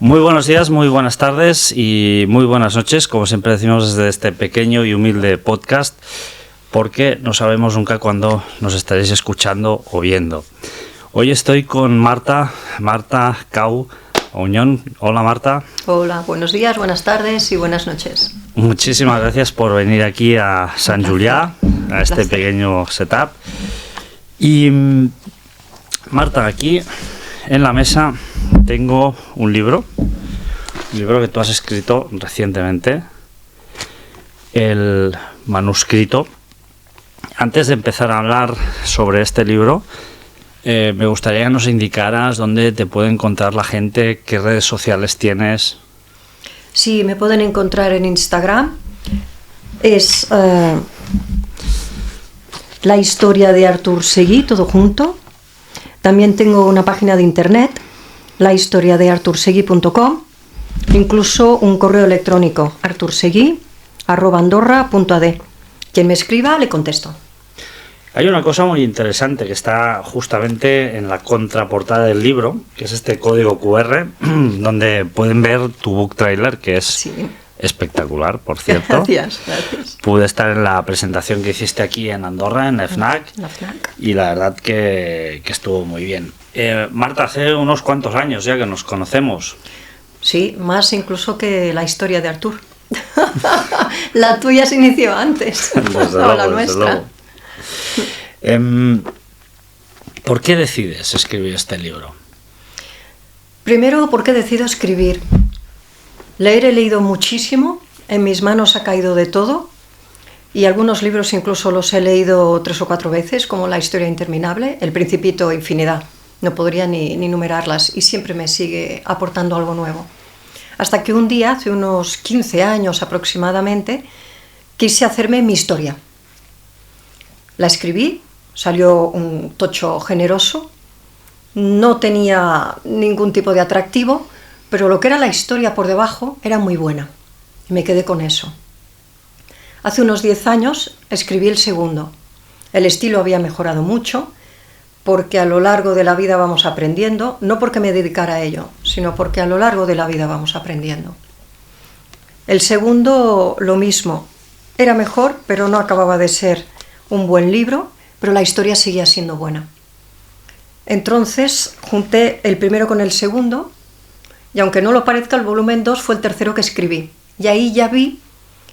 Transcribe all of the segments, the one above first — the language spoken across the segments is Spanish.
Muy buenos días, muy buenas tardes y muy buenas noches, como siempre decimos desde este pequeño y humilde podcast, porque no sabemos nunca cuándo nos estaréis escuchando o viendo. Hoy estoy con Marta Cau Auñón. Hola Marta. Hola, buenos días, buenas tardes y buenas noches. Muchísimas gracias por venir aquí a Sant Julià, a este pequeño setup. Y Marta, aquí en la mesa tengo un libro que tú has escrito recientemente, el manuscrito. Antes de empezar a hablar sobre este libro, me gustaría que nos indicaras dónde te puede encontrar la gente, qué redes sociales tienes. Sí, me pueden encontrar en Instagram. Es la historia de Artur Seguí, todo junto. También tengo una página de internet, lahistoriadeartursegui.com, incluso un correo electrónico, artursegui@andorra.ad. Quien me escriba, le contesto. Hay una cosa muy interesante que está justamente en la contraportada del libro, que es este código QR, donde pueden ver tu book trailer, que es espectacular, por cierto. Gracias. Pude estar en la presentación que hiciste aquí en Andorra, en la FNAC, y la verdad que estuvo muy bien. Marta, hace unos cuantos años ya que nos conocemos. Sí, más incluso que la historia de Artur. La tuya se inició antes. La nuestra. ¿Por qué decides escribir este libro? Primero, ¿por qué decido escribir? Leer he leído muchísimo, en mis manos ha caído de todo, y algunos libros incluso los he leído 3 o 4 veces, como La historia interminable, El Principito, infinidad. No podría ni numerarlas, y siempre me sigue aportando algo nuevo. Hasta que un día, hace unos 15 años aproximadamente, quise hacerme mi historia. La escribí, salió un tocho generoso, no tenía ningún tipo de atractivo, pero lo que era la historia por debajo era muy buena, y me quedé con eso. Hace unos 10 años escribí el segundo. El estilo había mejorado mucho, porque a lo largo de la vida vamos aprendiendo, no porque me dedicara a ello, sino porque a lo largo de la vida vamos aprendiendo. El segundo, lo mismo, era mejor, pero no acababa de ser un buen libro, pero la historia seguía siendo buena. Entonces junté el primero con el segundo, y aunque no lo parezca, el volumen 2 fue el tercero que escribí. Y ahí ya vi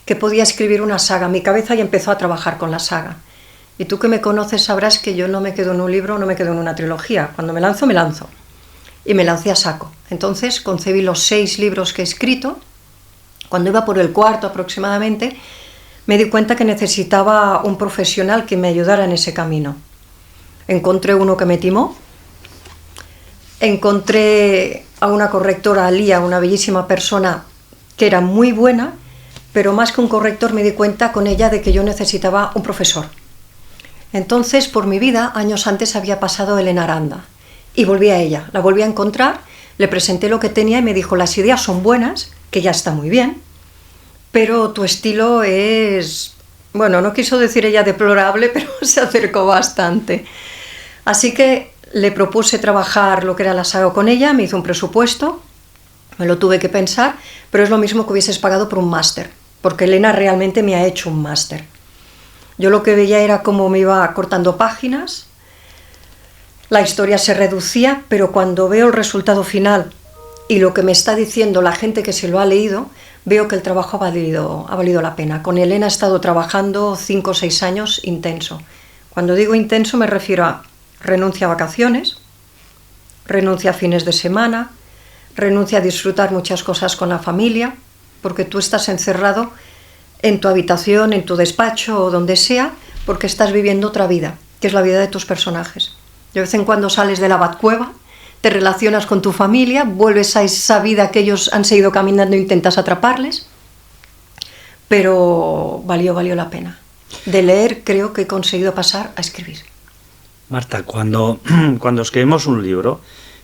que podía escribir una saga. Mi cabeza ya empezó a trabajar con la saga. Y tú que me conoces sabrás que yo no me quedo en un libro, no me quedo en una trilogía. Cuando me lanzo, me lanzo. Y me lancé a saco. Entonces concebí los 6 libros que he escrito. Cuando iba por el cuarto aproximadamente, me di cuenta que necesitaba un profesional que me ayudara en ese camino. Encontré uno que me timó. Encontré a una correctora, a Lía, una bellísima persona que era muy buena, pero más que un corrector me di cuenta con ella de que yo necesitaba un profesor. Entonces, por mi vida, años antes había pasado Elena Aranda y volví a ella, la volví a encontrar, le presenté lo que tenía y me dijo: las ideas son buenas, que ya está muy bien, pero tu estilo es, bueno, no quiso decir ella deplorable, pero se acercó bastante. Así que le propuse trabajar lo que era la saga con ella, me hizo un presupuesto, me lo tuve que pensar, pero es lo mismo que hubieses pagado por un máster, porque Elena realmente me ha hecho un máster. Yo lo que veía era cómo me iba cortando páginas, la historia se reducía, pero cuando veo el resultado final y lo que me está diciendo la gente que se lo ha leído, veo que el trabajo ha valido la pena. Con Elena he estado trabajando 5 o 6 años intenso. Cuando digo intenso me refiero a renuncia a vacaciones, renuncia a fines de semana, renuncia a disfrutar muchas cosas con la familia, porque tú estás encerrado en tu habitación, en tu despacho o donde sea, porque estás viviendo otra vida, que es la vida de tus personajes. De vez en cuando sales de la Batcueva, te relacionas con tu familia, vuelves a esa vida que ellos han seguido caminando e intentas atraparles, pero valió la pena. De leer creo que he conseguido pasar a escribir. Marta, cuando escribimos un libro,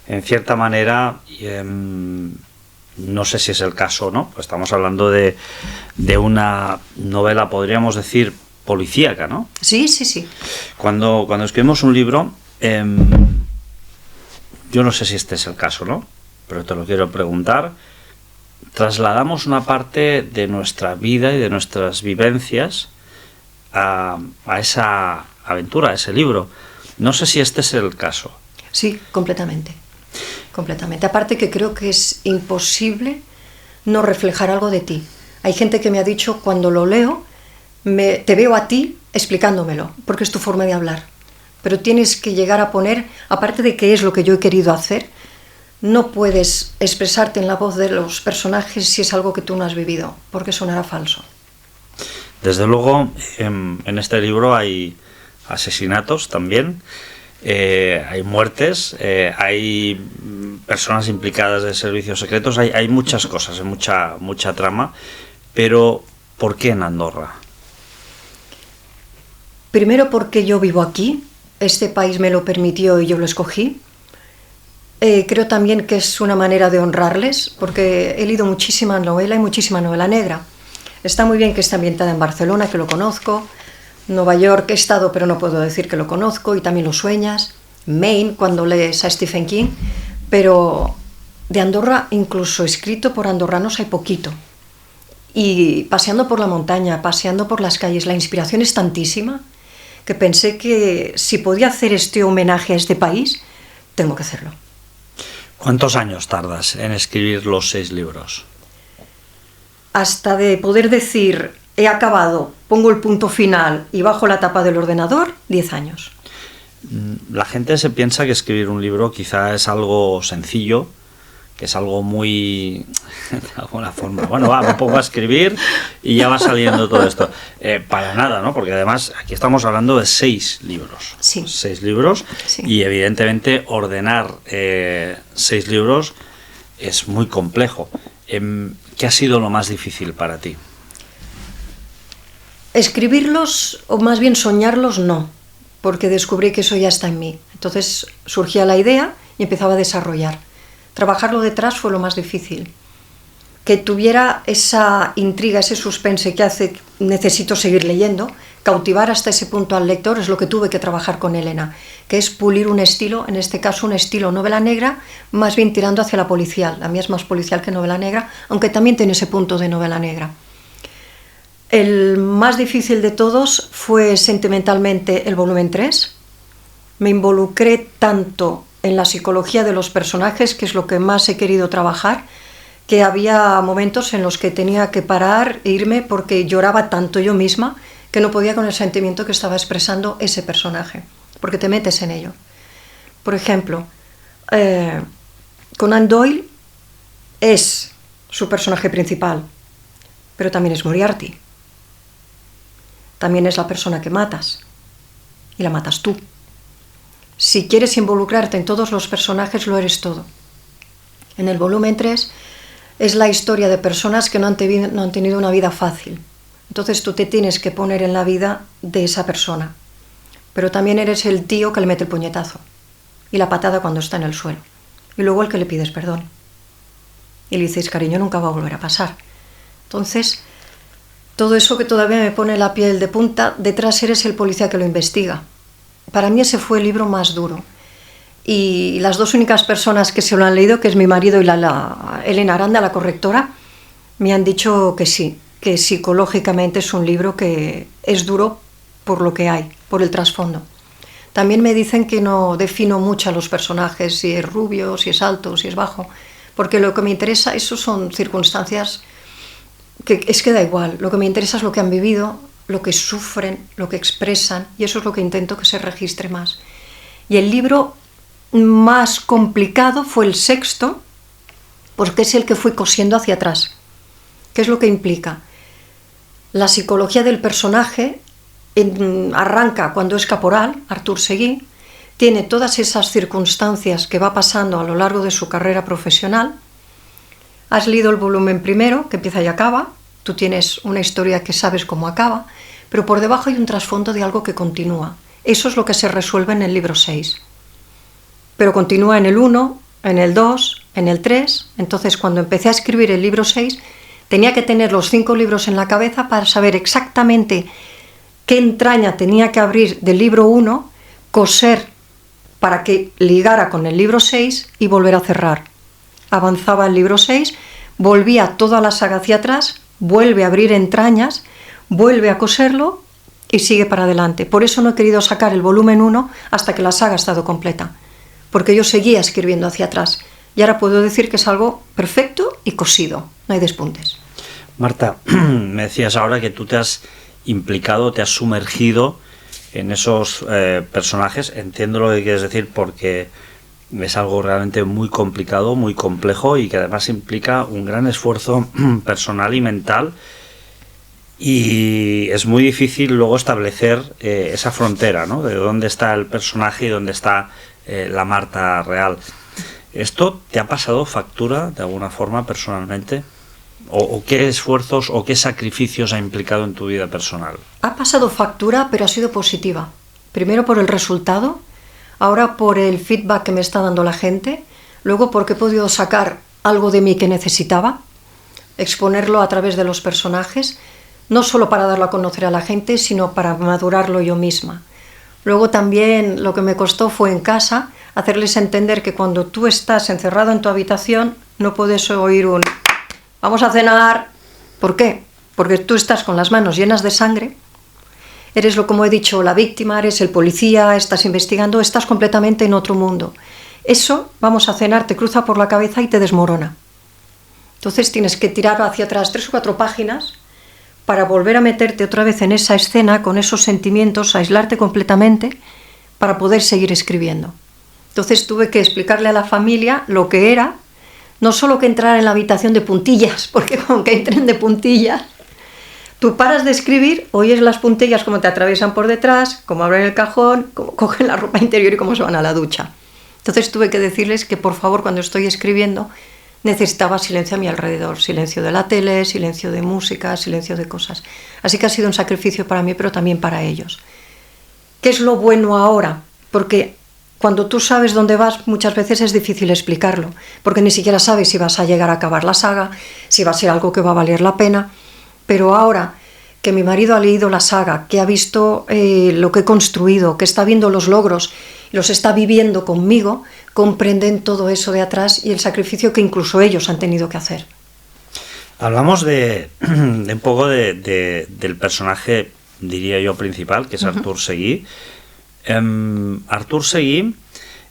en cierta manera, no sé si es el caso o no, pues estamos hablando de una novela, podríamos decir, policíaca, ¿no? Sí. Cuando escribimos un libro, yo no sé si este es el caso, ¿no? pero te lo quiero preguntar. Trasladamos una parte de nuestra vida y de nuestras vivencias a esa aventura, a ese libro. No sé si este es el caso. Sí, completamente. Completamente. Aparte que creo que es imposible no reflejar algo de ti. Hay gente que me ha dicho, cuando lo leo, te veo a ti explicándomelo, porque es tu forma de hablar. Pero tienes que llegar a poner, aparte de que es lo que yo he querido hacer, no puedes expresarte en la voz de los personajes si es algo que tú no has vivido, porque sonará falso. Desde luego, en este libro hay asesinatos también, hay muertes, hay personas implicadas de servicios secretos, hay muchas cosas, hay mucha trama, pero ¿por qué en Andorra? Primero porque yo vivo aquí, este país me lo permitió y yo lo escogí. Creo también que es una manera de honrarles, porque he leído muchísima novela y muchísima novela negra. Está muy bien que esté ambientada en Barcelona, que lo conozco. Nueva York he estado, pero no puedo decir que lo conozco, y también lo sueñas. Maine, cuando lees a Stephen King. Pero de Andorra, incluso escrito por andorranos, hay poquito. Y paseando por la montaña, paseando por las calles, la inspiración es tantísima que pensé que si podía hacer este homenaje a este país, tengo que hacerlo. ¿Cuántos años tardas en escribir los 6 libros? Hasta de poder decir, he acabado, pongo el punto final y bajo la tapa del ordenador, 10 años. La gente se piensa que escribir un libro quizá es algo sencillo, que es algo muy... de alguna forma, bueno, me pongo a escribir y ya va saliendo todo esto. Para nada, ¿no? Porque además aquí estamos hablando de 6 libros. Sí. 6 libros, sí. Y evidentemente ordenar 6 libros es muy complejo. ¿Qué ha sido lo más difícil para ti? Escribirlos, o más bien soñarlos, no, porque descubrí que eso ya está en mí. Entonces surgía la idea y empezaba a desarrollar. Trabajarlo detrás fue lo más difícil. Que tuviera esa intriga, ese suspense que hace necesito seguir leyendo, cautivar hasta ese punto al lector, es lo que tuve que trabajar con Elena, que es pulir un estilo, en este caso un estilo novela negra, más bien tirando hacia la policial. La mía es más policial que novela negra, aunque también tiene ese punto de novela negra. El más difícil de todos fue sentimentalmente el volumen 3. Me involucré tanto en la psicología de los personajes, que es lo que más he querido trabajar, que había momentos en los que tenía que parar e irme porque lloraba tanto yo misma que no podía con el sentimiento que estaba expresando ese personaje, porque te metes en ello. Por ejemplo, Conan Doyle es su personaje principal, pero también es Moriarty. También es la persona que matas, y la matas tú. Si quieres involucrarte en todos los personajes, lo eres todo. En el volumen 3 es la historia de personas que no han tenido una vida fácil. Entonces tú te tienes que poner en la vida de esa persona. Pero también eres el tío que le mete el puñetazo y la patada cuando está en el suelo. Y luego el que le pides perdón. Y le dices, cariño, nunca va a volver a pasar. Entonces, todo eso que todavía me pone la piel de punta, detrás eres el policía que lo investiga. Para mí ese fue el libro más duro. Y las dos únicas personas que se lo han leído, que es mi marido y la Elena Aranda, la correctora, me han dicho que sí, que psicológicamente es un libro que es duro por lo que hay, por el trasfondo. También me dicen que no defino mucho a los personajes, si es rubio, si es alto, si es bajo, porque lo que me interesa, eso son circunstancias que es que da igual, lo que me interesa es lo que han vivido, lo que sufren, lo que expresan, y eso es lo que intento que se registre más. Y el libro más complicado fue el 6º, porque es el que fui cosiendo hacia atrás. ¿Qué es lo que implica? La psicología del personaje arranca cuando es caporal, Artur Seguí, tiene todas esas circunstancias que va pasando a lo largo de su carrera profesional. Has leído el volumen primero, que empieza y acaba, tú tienes una historia que sabes cómo acaba, pero por debajo hay un trasfondo de algo que continúa. Eso es lo que se resuelve en el libro 6. Pero continúa en el 1, en el 2, en el 3. Entonces, cuando empecé a escribir el libro 6, tenía que tener los 5 libros en la cabeza para saber exactamente qué entraña tenía que abrir del libro 1, coser para que ligara con el libro 6 y volver a cerrar. avanzaba el libro 6, volvía toda la saga hacia atrás, vuelve a abrir entrañas, vuelve a coserlo y sigue para adelante. Por eso no he querido sacar el volumen 1 hasta que la saga ha estado completa, porque yo seguía escribiendo hacia atrás. Y ahora puedo decir que es algo perfecto y cosido, no hay despuntes. Marta, me decías ahora que tú te has implicado, te has sumergido en esos personajes. Entiendo lo que quieres decir, porque es algo realmente muy complicado, muy complejo, y que además implica un gran esfuerzo personal y mental, y es muy difícil luego establecer esa frontera, ¿no? De dónde está el personaje y dónde está la Marta real. ¿Esto te ha pasado factura de alguna forma personalmente? ¿O qué esfuerzos o qué sacrificios ha implicado en tu vida personal? Ha pasado factura, pero ha sido positiva. Primero por el resultado, ahora por el feedback que me está dando la gente, luego porque he podido sacar algo de mí que necesitaba, exponerlo a través de los personajes, no solo para darlo a conocer a la gente, sino para madurarlo yo misma. Luego también lo que me costó fue en casa hacerles entender que cuando tú estás encerrado en tu habitación no puedes oír un «vamos a cenar». ¿Por qué? Porque tú estás con las manos llenas de sangre, eres, como he dicho, la víctima, eres el policía, estás investigando, estás completamente en otro mundo. Eso, «vamos a cenar», te cruza por la cabeza y te desmorona. Entonces tienes que tirar hacia atrás 3 o 4 páginas para volver a meterte otra vez en esa escena con esos sentimientos, aislarte completamente para poder seguir escribiendo. Entonces tuve que explicarle a la familia lo que era, no solo que entrar en la habitación de puntillas, porque con que entren de puntillas, tú paras de escribir, oyes las puntillas como te atraviesan por detrás, cómo abren el cajón, cómo cogen la ropa interior y cómo se van a la ducha. Entonces tuve que decirles que por favor cuando estoy escribiendo necesitaba silencio a mi alrededor, silencio de la tele, silencio de música, silencio de cosas. Así que ha sido un sacrificio para mí, pero también para ellos. ¿Qué es lo bueno ahora? Porque cuando tú sabes dónde vas, muchas veces es difícil explicarlo, porque ni siquiera sabes si vas a llegar a acabar la saga, si va a ser algo que va a valer la pena. Pero ahora que mi marido ha leído la saga, que ha visto lo que he construido, que está viendo los logros, los está viviendo conmigo, comprenden todo eso de atrás y el sacrificio que incluso ellos han tenido que hacer. Hablamos de un poco del personaje, diría yo, principal, que es Artur Seguí. Artur Seguí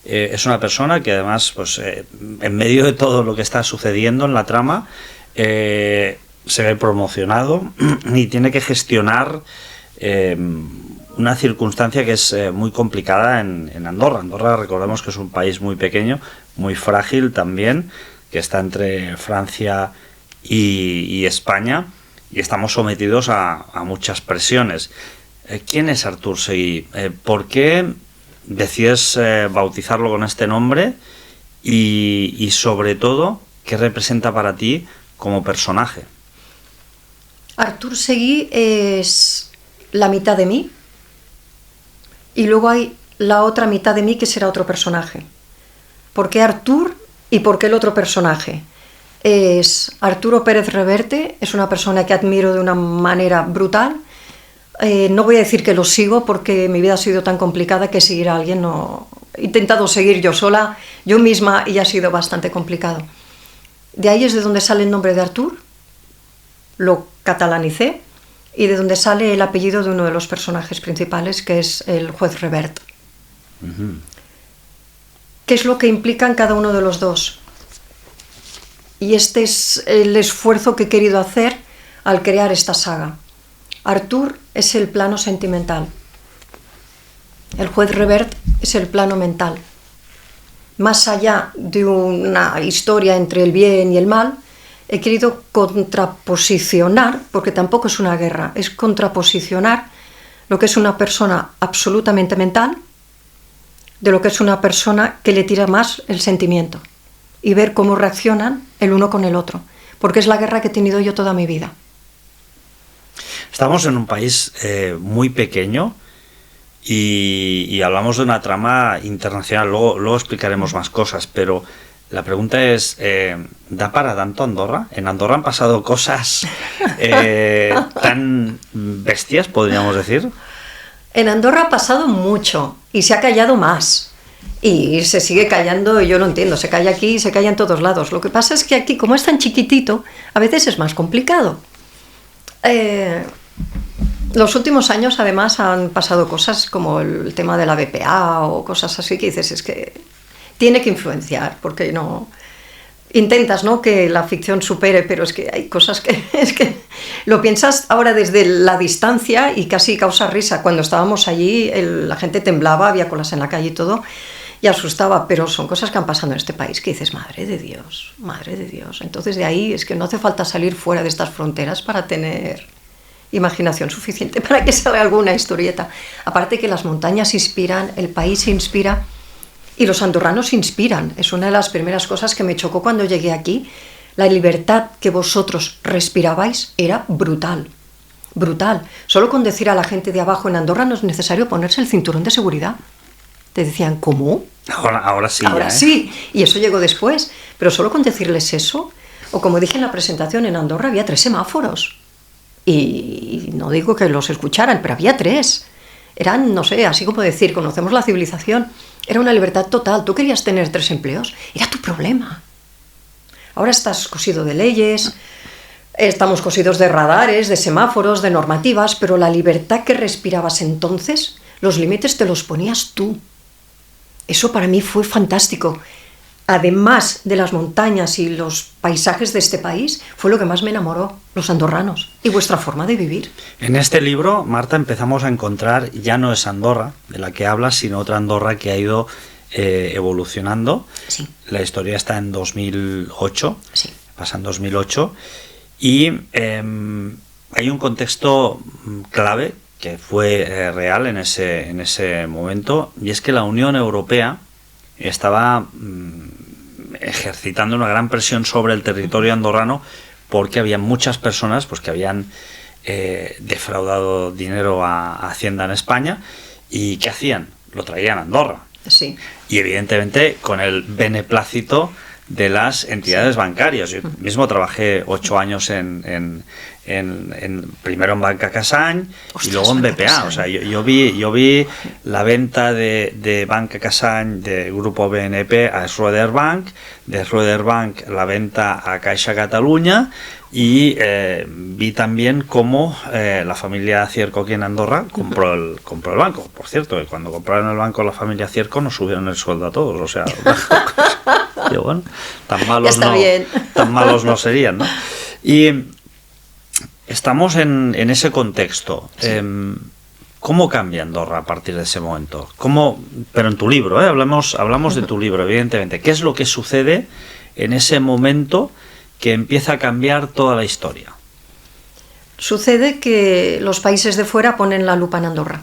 es una persona que además, pues, en medio de todo lo que está sucediendo en la trama, se ve promocionado y tiene que gestionar una circunstancia que es muy complicada en Andorra. Andorra, recordemos que es un país muy pequeño, muy frágil también, que está entre Francia y España, y estamos sometidos a muchas presiones. ¿Quién es Artur Seguí? ¿Por qué decides bautizarlo con este nombre? Y sobre todo, ¿qué representa para ti como personaje? Artur Seguí es la mitad de mí y luego hay la otra mitad de mí que será otro personaje. ¿Por qué Artur y por qué el otro personaje? Es Arturo Pérez Reverte, es una persona que admiro de una manera brutal. No voy a decir que lo sigo porque mi vida ha sido tan complicada que seguir a alguien no... He intentado seguir yo sola, yo misma, y ha sido bastante complicado. De ahí es de donde sale el nombre de Artur, lo catalanicé, y de donde sale el apellido de uno de los personajes principales, que es el juez Revert. ¿Qué es lo que implican cada uno de los dos? Y este es el esfuerzo que he querido hacer al crear esta saga. Artur es el plano sentimental. El juez Revert es el plano mental. Más allá de una historia entre el bien y el mal, he querido contraposicionar, porque tampoco es una guerra, es contraposicionar lo que es una persona absolutamente mental de lo que es una persona que le tira más el sentimiento, y ver cómo reaccionan el uno con el otro, porque es la guerra que he tenido yo toda mi vida. Estamos en un país muy pequeño y hablamos de una trama internacional, luego explicaremos más cosas, pero la pregunta es, ¿da para tanto Andorra? En Andorra han pasado cosas tan bestias, podríamos decir. En Andorra ha pasado mucho y se ha callado más. y se sigue callando, y yo lo entiendo, se calla aquí y se calla en todos lados. Lo que pasa es que aquí, como es tan chiquitito, a veces es más complicado. Los últimos años, además, han pasado cosas como el tema de la BPA o cosas así que dices, es que tiene que influenciar, porque no... Intentas, ¿no?, que la ficción supere, pero es que hay cosas que es que lo piensas ahora desde la distancia y casi causa risa. Cuando estábamos allí, la gente temblaba, había colas en la calle y todo, y asustaba, pero son cosas que han pasado en este país que dices, madre de Dios, madre de Dios. Entonces de ahí es que no hace falta salir fuera de estas fronteras para tener imaginación suficiente para que salga alguna historieta. Aparte que las montañas inspiran, el país inspira y los andorranos inspiran. Es una de las primeras cosas que me chocó cuando llegué aquí. La libertad que vosotros respirabais era brutal, brutal. Solo con decir a la gente de abajo en Andorra no es necesario ponerse el cinturón de seguridad. Te decían, ¿cómo? Ahora sí. Ahora sí, y eso llegó después. Pero solo con decirles eso, o como dije en la presentación, en Andorra había 3 semáforos. Y no digo que los escucharan, pero había 3. Eran, no sé, así como decir, conocemos la civilización. Era una libertad total. Tú querías tener 3 empleos, era tu problema. Ahora estás cosido de leyes, estamos cosidos de radares, de semáforos, de normativas, pero la libertad que respirabas entonces, los límites te los ponías tú. Eso para mí fue fantástico. Además de las montañas y los paisajes de este país, fue lo que más me enamoró, los andorranos y vuestra forma de vivir. En este libro, Marta, empezamos a encontrar, ya no es Andorra de la que hablas, sino otra Andorra que ha ido evolucionando. Sí. La historia está en 2008, Sí. pasa en 2008, y hay un contexto clave que fue real en ese momento, y es que la Unión Europea estaba ejercitando una gran presión sobre el territorio andorrano porque había muchas personas pues que habían defraudado dinero a Hacienda en España. ¿Y qué hacían? Lo traían a Andorra. Sí. Y evidentemente con el beneplácito de las entidades bancarias. Yo mismo trabajé 8 años primero en Banca Casañ y luego en BPA. O sea, yo vi la venta de Banca Casañ de Grupo BNP a Schroeder Bank, de Schroeder Bank la venta a Caixa Catalunya, y vi también cómo la familia Cierco aquí en Andorra compró el banco. Por cierto, que cuando compraron el banco la familia Cierco nos subieron el sueldo a todos. O sea, yo, bueno, tan malos no serían, ¿no? Y estamos en ese contexto. Sí. ¿Cómo cambia Andorra a partir de ese momento? Pero en tu libro, hablamos de tu libro, evidentemente. ¿Qué es lo que sucede en ese momento que empieza a cambiar toda la historia? Sucede que los países de fuera ponen la lupa en Andorra,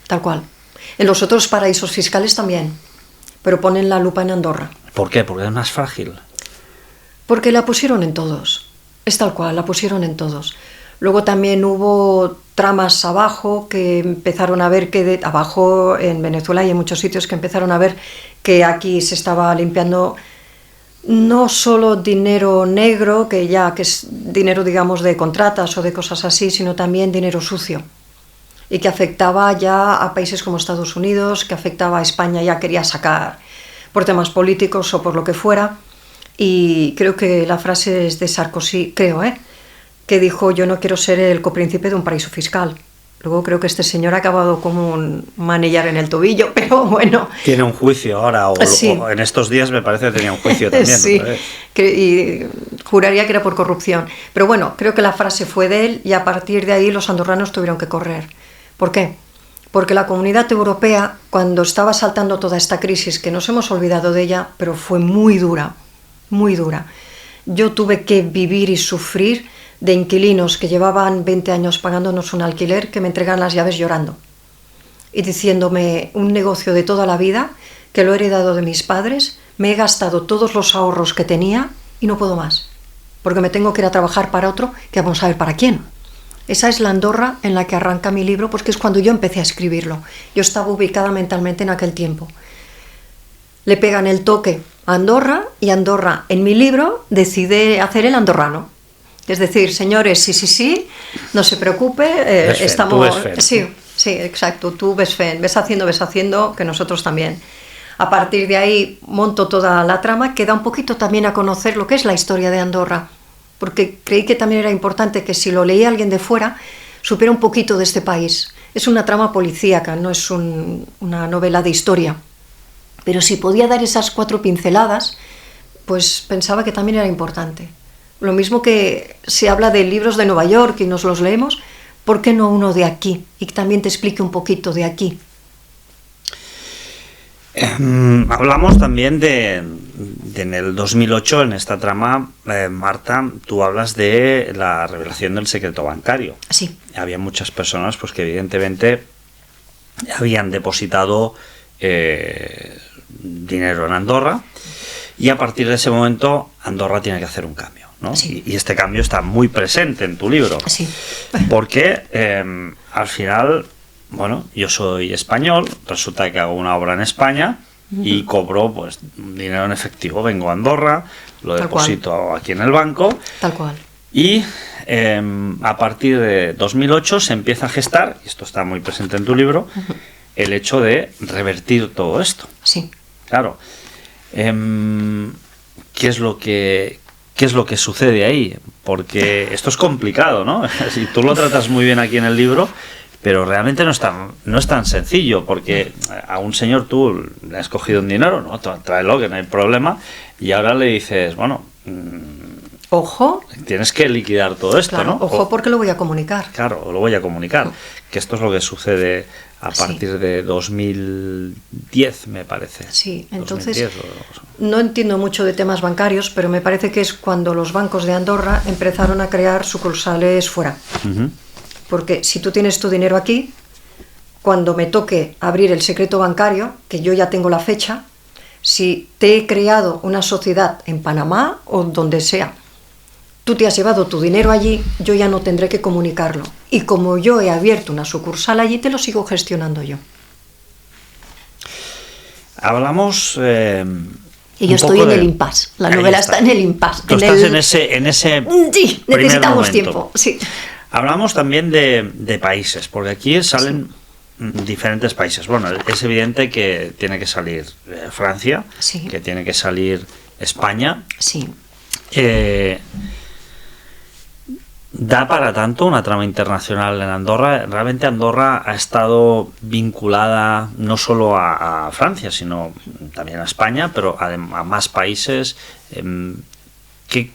tal cual. En los otros paraísos fiscales también, pero ponen la lupa en Andorra. ¿Por qué? Porque es más frágil. Porque la pusieron en todos. Es tal cual, la pusieron en todos. Luego también hubo tramas abajo que empezaron a ver que abajo en Venezuela y en muchos sitios que empezaron a ver que aquí se estaba limpiando no solo dinero negro, que es dinero, digamos, de contratas o de cosas así, sino también dinero sucio. Y que afectaba ya a países como Estados Unidos, que afectaba a España, ya quería sacar por temas políticos o por lo que fuera. Y creo que la frase es de Sarkozy, que dijo: yo no quiero ser el copríncipe de un paraíso fiscal. Luego creo que este señor ha acabado como un manillar en el tobillo, pero bueno. Tiene un juicio ahora, sí. O en estos días me parece que tenía un juicio también. Sí, y juraría que era por corrupción. Pero bueno, creo que la frase fue de él y a partir de ahí los andorranos tuvieron que correr. ¿Por qué? Porque la Comunidad Europea, cuando estaba saltando toda esta crisis, que nos hemos olvidado de ella, pero fue muy dura, muy dura. Yo tuve que vivir y sufrir de inquilinos que llevaban 20 años pagándonos un alquiler, que me entregan las llaves llorando y diciéndome: un negocio de toda la vida, que lo he heredado de mis padres, me he gastado todos los ahorros que tenía y no puedo más, porque me tengo que ir a trabajar para otro, que vamos a ver para quién. Esa es la Andorra en la que arranca mi libro, porque es cuando yo empecé a escribirlo. Yo estaba ubicada mentalmente en aquel tiempo. Le pegan el toque a Andorra y Andorra, en mi libro, decide hacer el andorrano. Es decir, señores, sí, no se preocupe, estamos... Sí, exacto, tú ves haciendo, que nosotros también. A partir de ahí monto toda la trama que da un poquito también a conocer lo que es la historia de Andorra, porque creí que también era importante que si lo leía alguien de fuera supiera un poquito de este país. Es una trama policíaca, no es una novela de historia, pero si podía dar esas 4 pinceladas, pues pensaba que también era importante. Lo mismo que se habla de libros de Nueva York y nos los leemos, ¿por qué no uno de aquí? Y que también te explique un poquito de aquí. Hablamos también en el 2008, en esta trama, Marta, tú hablas de la revelación del secreto bancario. Sí. Había muchas personas pues que evidentemente habían depositado dinero en Andorra, y a partir de ese momento Andorra tiene que hacer un cambio, ¿no? Sí. Y este cambio está muy presente en tu libro. Sí. Porque al final, bueno, yo soy español, resulta que hago una obra en España y cobro pues dinero en efectivo. Vengo a Andorra, lo deposito aquí en el banco. Tal cual. Y a partir de 2008 se empieza a gestar, y esto está muy presente en tu libro, el hecho de revertir todo esto. Sí. Claro. ¿Qué es lo que sucede ahí? Porque esto es complicado, ¿no? Si tú lo tratas muy bien aquí en el libro, pero realmente no es tan sencillo, porque a un señor tú le has cogido un dinero, ¿no? Tráelo, que no hay problema, y ahora le dices, bueno, ojo, tienes que liquidar todo esto, claro, ¿no? Ojo, porque lo voy a comunicar. Claro, lo voy a comunicar, que esto es lo que sucede a partir de 2010, me parece. Sí, entonces 2010, no entiendo mucho de temas bancarios, pero me parece que es cuando los bancos de Andorra empezaron a crear sucursales fuera. Porque si tú tienes tu dinero aquí, cuando me toque abrir el secreto bancario, que yo ya tengo la fecha, si te he creado una sociedad en Panamá o donde sea, tú te has llevado tu dinero allí, yo ya no tendré que comunicarlo. Y como yo he abierto una sucursal allí, te lo sigo gestionando yo. Hablamos... y yo estoy en el impasse. La novela está en el impasse. Tú estás en ese sí, necesitamos tiempo. Sí. Hablamos también de países, porque aquí salen diferentes países. Bueno, es evidente que tiene que salir Francia, sí, que tiene que salir España. Sí. ¿Da para tanto una trama internacional en Andorra? Realmente Andorra ha estado vinculada no solo a Francia, sino también a España, pero a más países. ¿Qué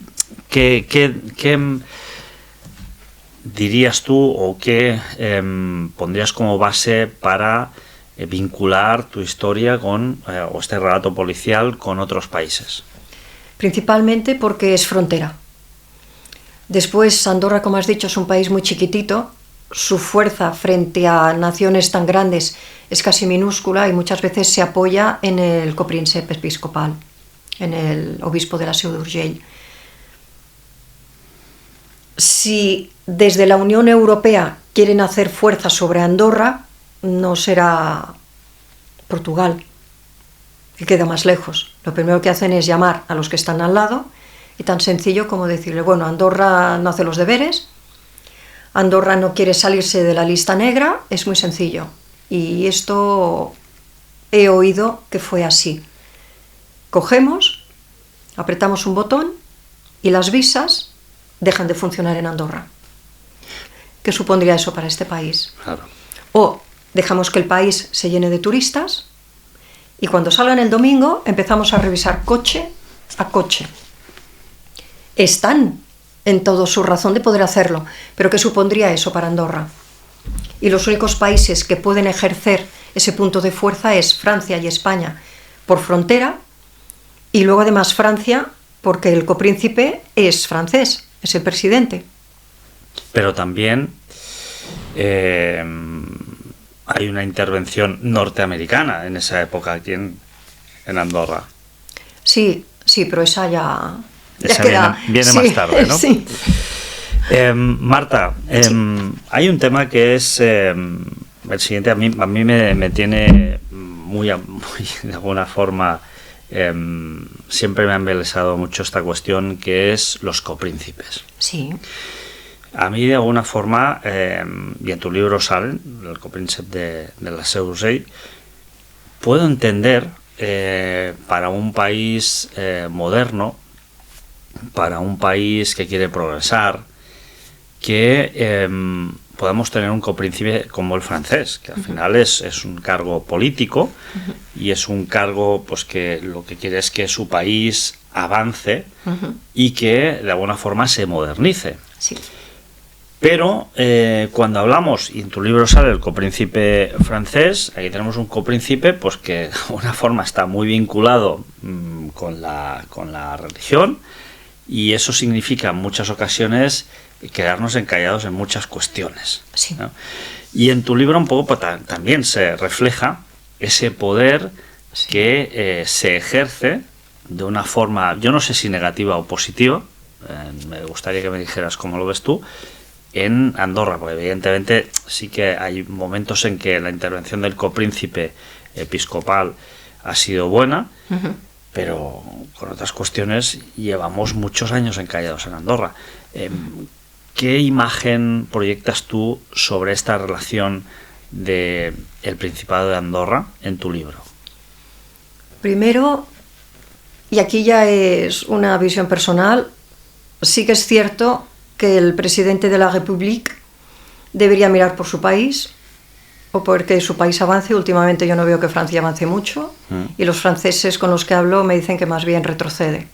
dirías tú o qué pondrías como base para vincular tu historia con o este relato policial con otros países? Principalmente porque es frontera. Después, Andorra, como has dicho, es un país muy chiquitito. Su fuerza frente a naciones tan grandes es casi minúscula y muchas veces se apoya en el copríncipe episcopal, en el obispo de la Seu d'Urgell. Si desde la Unión Europea quieren hacer fuerza sobre Andorra, no será Portugal, que queda más lejos. Lo primero que hacen es llamar a los que están al lado, y tan sencillo como decirle, bueno, Andorra no hace los deberes, Andorra no quiere salirse de la lista negra, es muy sencillo. Y esto he oído que fue así. Cogemos, apretamos un botón y las visas dejan de funcionar en Andorra. ¿Qué supondría eso para este país? Claro. O dejamos que el país se llene de turistas y cuando salgan el domingo empezamos a revisar coche a coche. Están en toda su razón de poder hacerlo, pero ¿qué supondría eso para Andorra? Y los únicos países que pueden ejercer ese punto de fuerza es Francia y España por frontera, y luego además Francia porque el copríncipe es francés, es el presidente. Pero también hay una intervención norteamericana en esa época aquí en Andorra. Sí, pero esa ya... Esa viene sí, más tarde, ¿no? Sí. Marta, sí. Hay un tema que es el siguiente. A mí me tiene muy de alguna forma, siempre me ha embelesado mucho esta cuestión, que es los copríncipes. Sí. A mí de alguna forma, y en tu libro salen, el copríncipe de la Seu d'Urgell, puedo entender para un país moderno, para un país que quiere progresar, que podamos tener un copríncipe como el francés, que al final es un cargo político y es un cargo pues que lo que quiere es que su país avance y que de alguna forma se modernice. Sí. Pero cuando hablamos, y en tu libro sale el copríncipe francés, aquí tenemos un copríncipe pues que de alguna forma está muy vinculado con la religión, y eso significa en muchas ocasiones quedarnos encallados en muchas cuestiones, sí, ¿no? Y en tu libro un poco también se refleja ese poder sí, que se ejerce de una forma, yo no sé si negativa o positiva, me gustaría que me dijeras cómo lo ves tú, en Andorra, porque evidentemente sí que hay momentos en que la intervención del copríncipe episcopal ha sido buena, pero con otras cuestiones llevamos muchos años encallados en Andorra. ¿Qué imagen proyectas tú sobre esta relación del Principado de Andorra en tu libro? Primero, y aquí ya es una visión personal, sí que es cierto que el presidente de la República debería mirar por su país, o porque su país avance. Últimamente yo no veo que Francia avance mucho, y los franceses con los que hablo me dicen que más bien retrocede.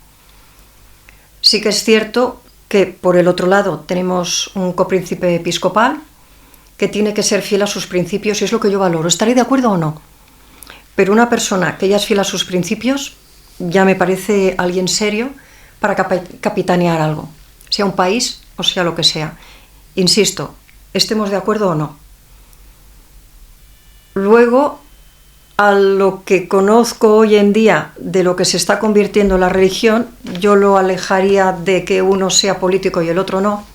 Sí que es cierto que por el otro lado tenemos un copríncipe episcopal que tiene que ser fiel a sus principios, y es lo que yo valoro. ¿Estaré de acuerdo o no? Pero una persona que ya es fiel a sus principios ya me parece alguien serio para capitanear algo, sea un país o sea lo que sea. Insisto, estemos de acuerdo o no. Luego, a lo que conozco hoy en día de lo que se está convirtiendo la religión, yo lo alejaría de que uno sea político y el otro no,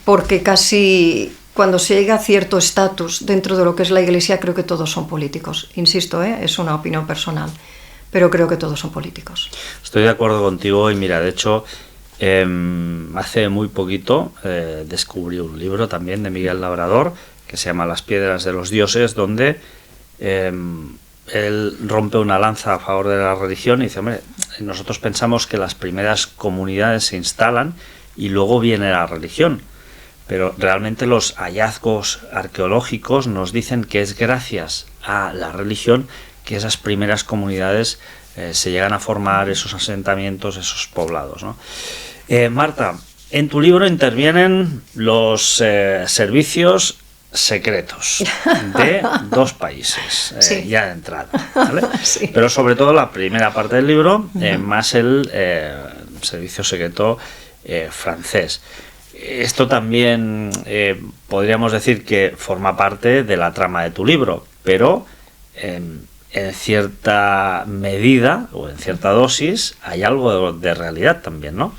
porque casi cuando se llega a cierto estatus dentro de lo que es la Iglesia, creo que todos son políticos. Insisto, es una opinión personal, pero creo que todos son políticos. Estoy de acuerdo contigo, y mira, de hecho, hace muy poquito descubrí un libro también de Miguel Labrador que se llama Las piedras de los dioses, donde él rompe una lanza a favor de la religión y dice, hombre, nosotros pensamos que las primeras comunidades se instalan y luego viene la religión, pero realmente los hallazgos arqueológicos nos dicen que es gracias a la religión que esas primeras comunidades se llegan a formar, esos asentamientos, esos poblados, ¿no? Marta, en tu libro intervienen los servicios secretos de dos países, sí, ya de entrada, ¿vale? Sí. Pero sobre todo la primera parte del libro, más el servicio secreto francés. Esto también podríamos decir que forma parte de la trama de tu libro, pero en cierta medida o en cierta dosis hay algo de realidad también, ¿no?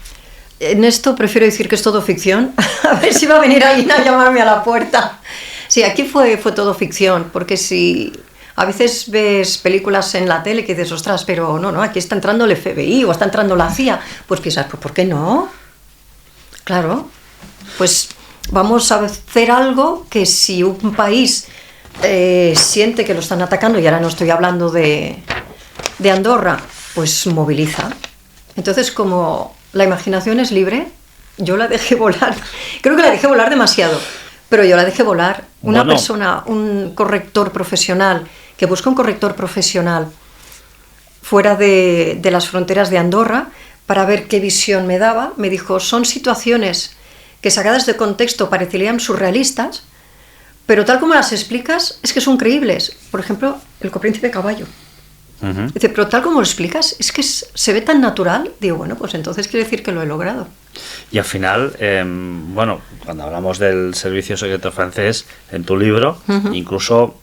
En esto prefiero decir que es todo ficción. A ver si va a venir alguien a llamarme a la puerta. Sí, aquí fue todo ficción, porque si a veces ves películas en la tele que dices, ostras, pero no, aquí está entrando el FBI o está entrando la CIA, pues piensas, pues ¿por qué no? Claro, pues vamos a hacer algo que si un país siente que lo están atacando, y ahora no estoy hablando de Andorra, pues moviliza. Entonces, como la imaginación es libre, yo la dejé volar. Creo que la dejé volar demasiado, pero yo la dejé volar. Una persona, un corrector profesional, que busca un corrector profesional fuera de las fronteras de Andorra para ver qué visión me daba, me dijo, son situaciones que sacadas de contexto parecerían surrealistas, pero tal como las explicas, es que son creíbles. Por ejemplo, el copríncipe caballo. Dice, pero tal como lo explicas, es que se ve tan natural. Digo, bueno, pues entonces quiere decir que lo he logrado. Y al final, bueno, cuando hablamos del servicio secreto francés, en tu libro, incluso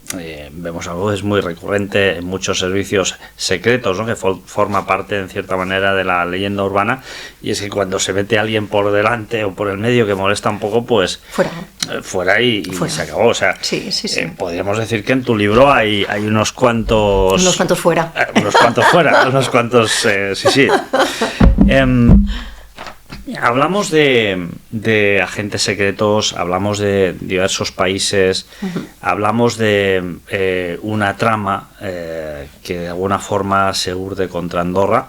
vemos algo que es muy recurrente en muchos servicios secretos, ¿no? Que forma parte, en cierta manera, de la leyenda urbana, y es que cuando se mete alguien por delante o por el medio que molesta un poco, pues fuera y fuera. Se acabó. O sea, sí. Podríamos decir que en tu libro hay unos cuantos... Unos cuantos fuera. Unos cuantos fuera, unos cuantos... sí. Hablamos de agentes secretos, hablamos de diversos países, hablamos de una trama que de alguna forma se urde contra Andorra,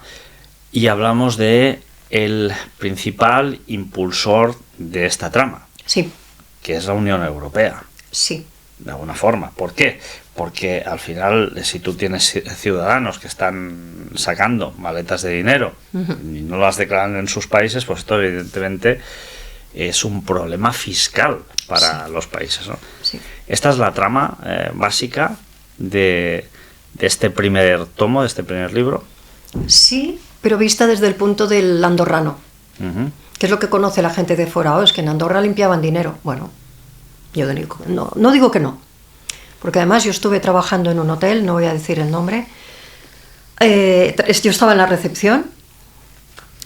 y hablamos de el principal impulsor de esta trama, Sí, que es la Unión Europea, sí, de alguna forma. ¿Por qué? Porque al final, si tú tienes ciudadanos que están sacando maletas de dinero y no las declaran en sus países, pues esto evidentemente es un problema fiscal para los países, ¿no? sí. Esta es la trama básica de este primer tomo, de este primer libro. Sí, pero vista desde el punto del andorrano, Ujú. que es lo que conoce la gente de fuera. Oh, es que en Andorra limpiaban dinero. Bueno, yo no digo que no, porque además yo estuve trabajando en un hotel, no voy a decir el nombre. Yo estaba en la recepción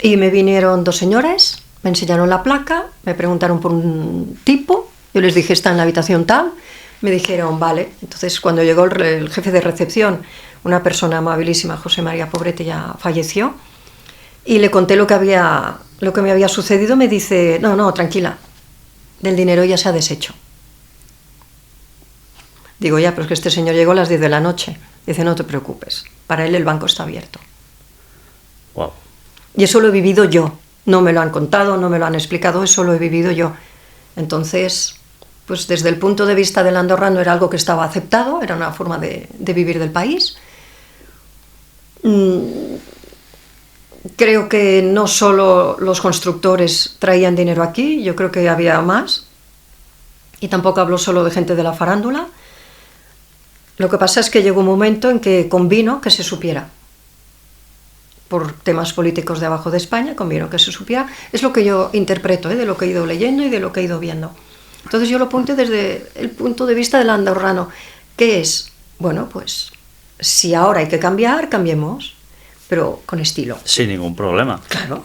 y me vinieron dos señores, me enseñaron la placa, me preguntaron por un tipo, yo les dije está en la habitación tal, me dijeron vale. Entonces cuando llegó el jefe de recepción, una persona amabilísima, José María Pobrete, ya falleció, y le conté lo que me había sucedido. Me dice no, tranquila, del dinero ya se ha deshecho. Digo, ya, pero es que este señor llegó a las 10 de la noche. Dice, no te preocupes, para él el banco está abierto. Wow. Y eso lo he vivido yo. No me lo han contado, no me lo han explicado, eso lo he vivido yo. Entonces, pues desde el punto de vista del andorrano era algo que estaba aceptado, era una forma de vivir del país. Creo que no solo los constructores traían dinero aquí, yo creo que había más. Y tampoco hablo solo de gente de la farándula. Lo que pasa es que llegó un momento en que convino que se supiera. Por temas políticos de abajo de España, convino que se supiera. Es lo que yo interpreto, de lo que he ido leyendo y de lo que he ido viendo. Entonces yo lo apunté desde el punto de vista del andorrano, que es, bueno, pues si ahora hay que cambiar, cambiemos, pero con estilo. Sin ningún problema. Claro.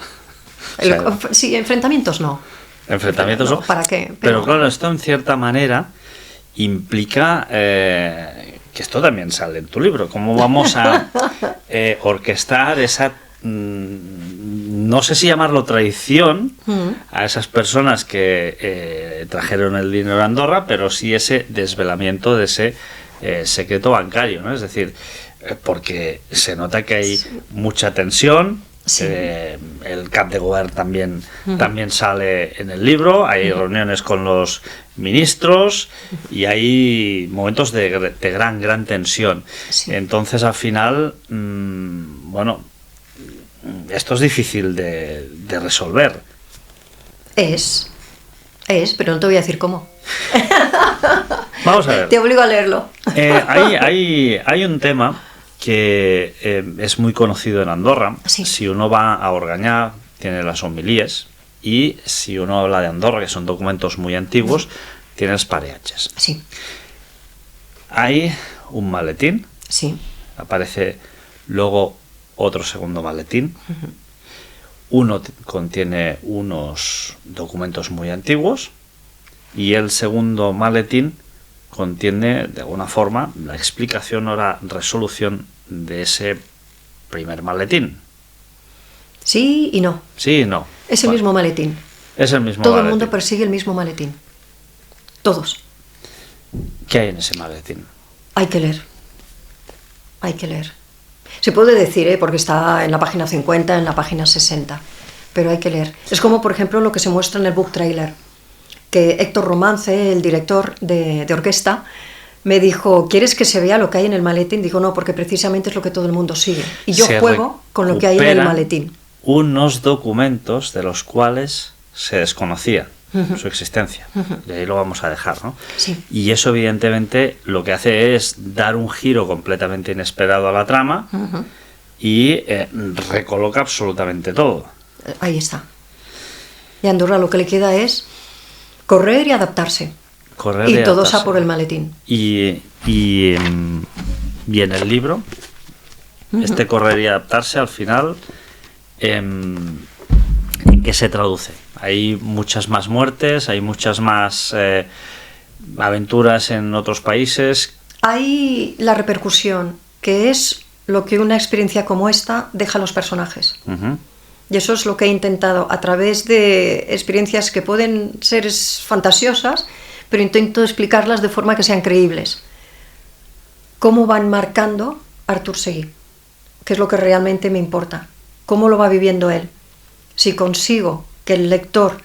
O sea, Sí, enfrentamientos no. Enfrentamientos no. ¿Para qué? Pero claro, esto en cierta manera implica que esto también sale en tu libro. ¿Cómo vamos a orquestar esa, no sé si llamarlo traición, a esas personas que trajeron el dinero a Andorra, pero sí ese desvelamiento de ese secreto bancario, ¿no? Es decir, porque se nota que hay mucha tensión. Sí. El cap de govern también sale en el libro, hay reuniones con los ministros y hay momentos de gran tensión. Sí. Entonces al final, bueno, esto es difícil de resolver. Es, pero no te voy a decir cómo. Vamos a ver. Te obligo a leerlo. Hay un tema que es muy conocido en Andorra. Sí. Si uno va a Organyà, tiene las homilíes, y si uno habla de Andorra, que son documentos muy antiguos, tiene los pareatges. Sí, Hay un maletín, sí. aparece luego otro segundo maletín. Uno contiene unos documentos muy antiguos y el segundo maletín contiene de alguna forma la explicación o la resolución de ese primer maletín. Sí y no. Sí y no. Es el mismo maletín. Es el mismo Todo maletín. el mundo persigue el mismo maletín. Todos. ¿Qué hay en ese maletín? Hay que leer. Hay que leer. Se puede decir, porque está en la página 50, en la página 60, pero hay que leer. Es como, por ejemplo, lo que se muestra en el book trailer, que Héctor Romance, el director de orquesta, me dijo, ¿quieres que se vea lo que hay en el maletín? Digo, no, porque precisamente es lo que todo el mundo sigue. Y yo juego con lo que hay en el maletín. Unos documentos de los cuales se desconocía su existencia. Y ahí lo vamos a dejar, ¿no? Sí. Y eso, evidentemente, lo que hace es dar un giro completamente inesperado a la trama y recoloca absolutamente todo. Ahí está. Y a Andorra lo que le queda es correr y adaptarse. Correr y todos adaptarse. a por el maletín. Y en el libro, este correr y adaptarse, al final, ¿en qué se traduce? Hay muchas más muertes, hay muchas más aventuras en otros países. Hay la repercusión, que es lo que una experiencia como esta deja a los personajes. Y eso es lo que he intentado a través de experiencias que pueden ser fantasiosas, pero intento explicarlas de forma que sean creíbles. Cómo van marcando Artur Seguí, que es lo que realmente me importa. Cómo lo va viviendo él. Si consigo que el lector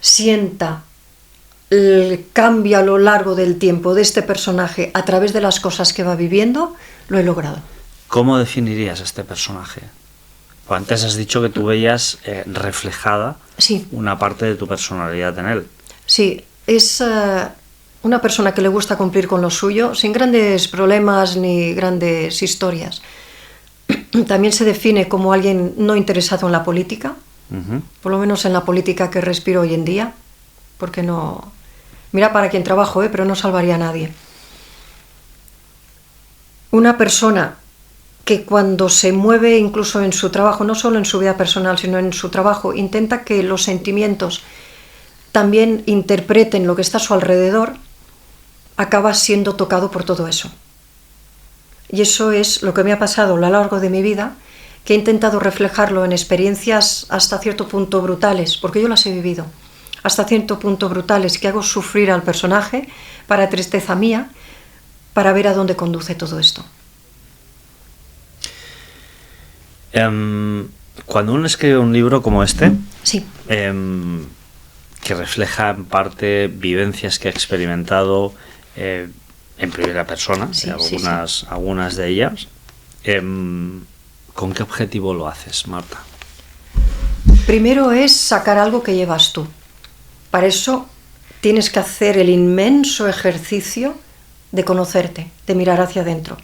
sienta el cambio a lo largo del tiempo de este personaje a través de las cosas que va viviendo, lo he logrado. ¿Cómo definirías a este personaje? Antes has dicho que tú veías reflejada una parte de tu personalidad en él. Sí, es una persona que le gusta cumplir con lo suyo, sin grandes problemas ni grandes historias. También se define como alguien no interesado en la política, por lo menos en la política que respiro hoy en día, porque no... Mira para quien trabajo, pero no salvaría a nadie. Una persona que cuando se mueve incluso en su trabajo, no solo en su vida personal, sino en su trabajo, intenta que los sentimientos también interpreten lo que está a su alrededor, acaba siendo tocado por todo eso. Y eso es lo que me ha pasado a lo largo de mi vida, que he intentado reflejarlo en experiencias hasta cierto punto brutales, porque yo las he vivido, hasta cierto punto brutales, que hago sufrir al personaje para tristeza mía, para ver a dónde conduce todo esto. Cuando uno escribe un libro como este, sí, que refleja en parte vivencias que ha experimentado en primera persona, sí, algunas de ellas, ¿con qué objetivo lo haces, Marta? Primero es sacar algo que llevas tú. Para eso tienes que hacer el inmenso ejercicio de conocerte, de mirar hacia adentro.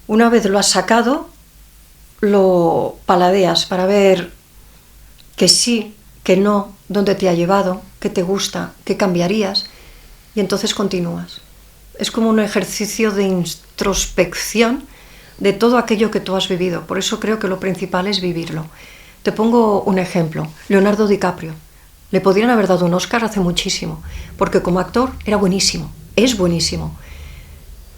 Una vez lo has sacado, lo paladeas para ver que sí, que no, dónde te ha llevado, qué te gusta, qué cambiarías, y entonces continúas. Es como un ejercicio de introspección de todo aquello que tú has vivido. Por eso creo que lo principal es vivirlo. Te pongo un ejemplo. Leonardo DiCaprio. Le podrían haber dado un Oscar hace muchísimo, porque como actor era buenísimo, es buenísimo.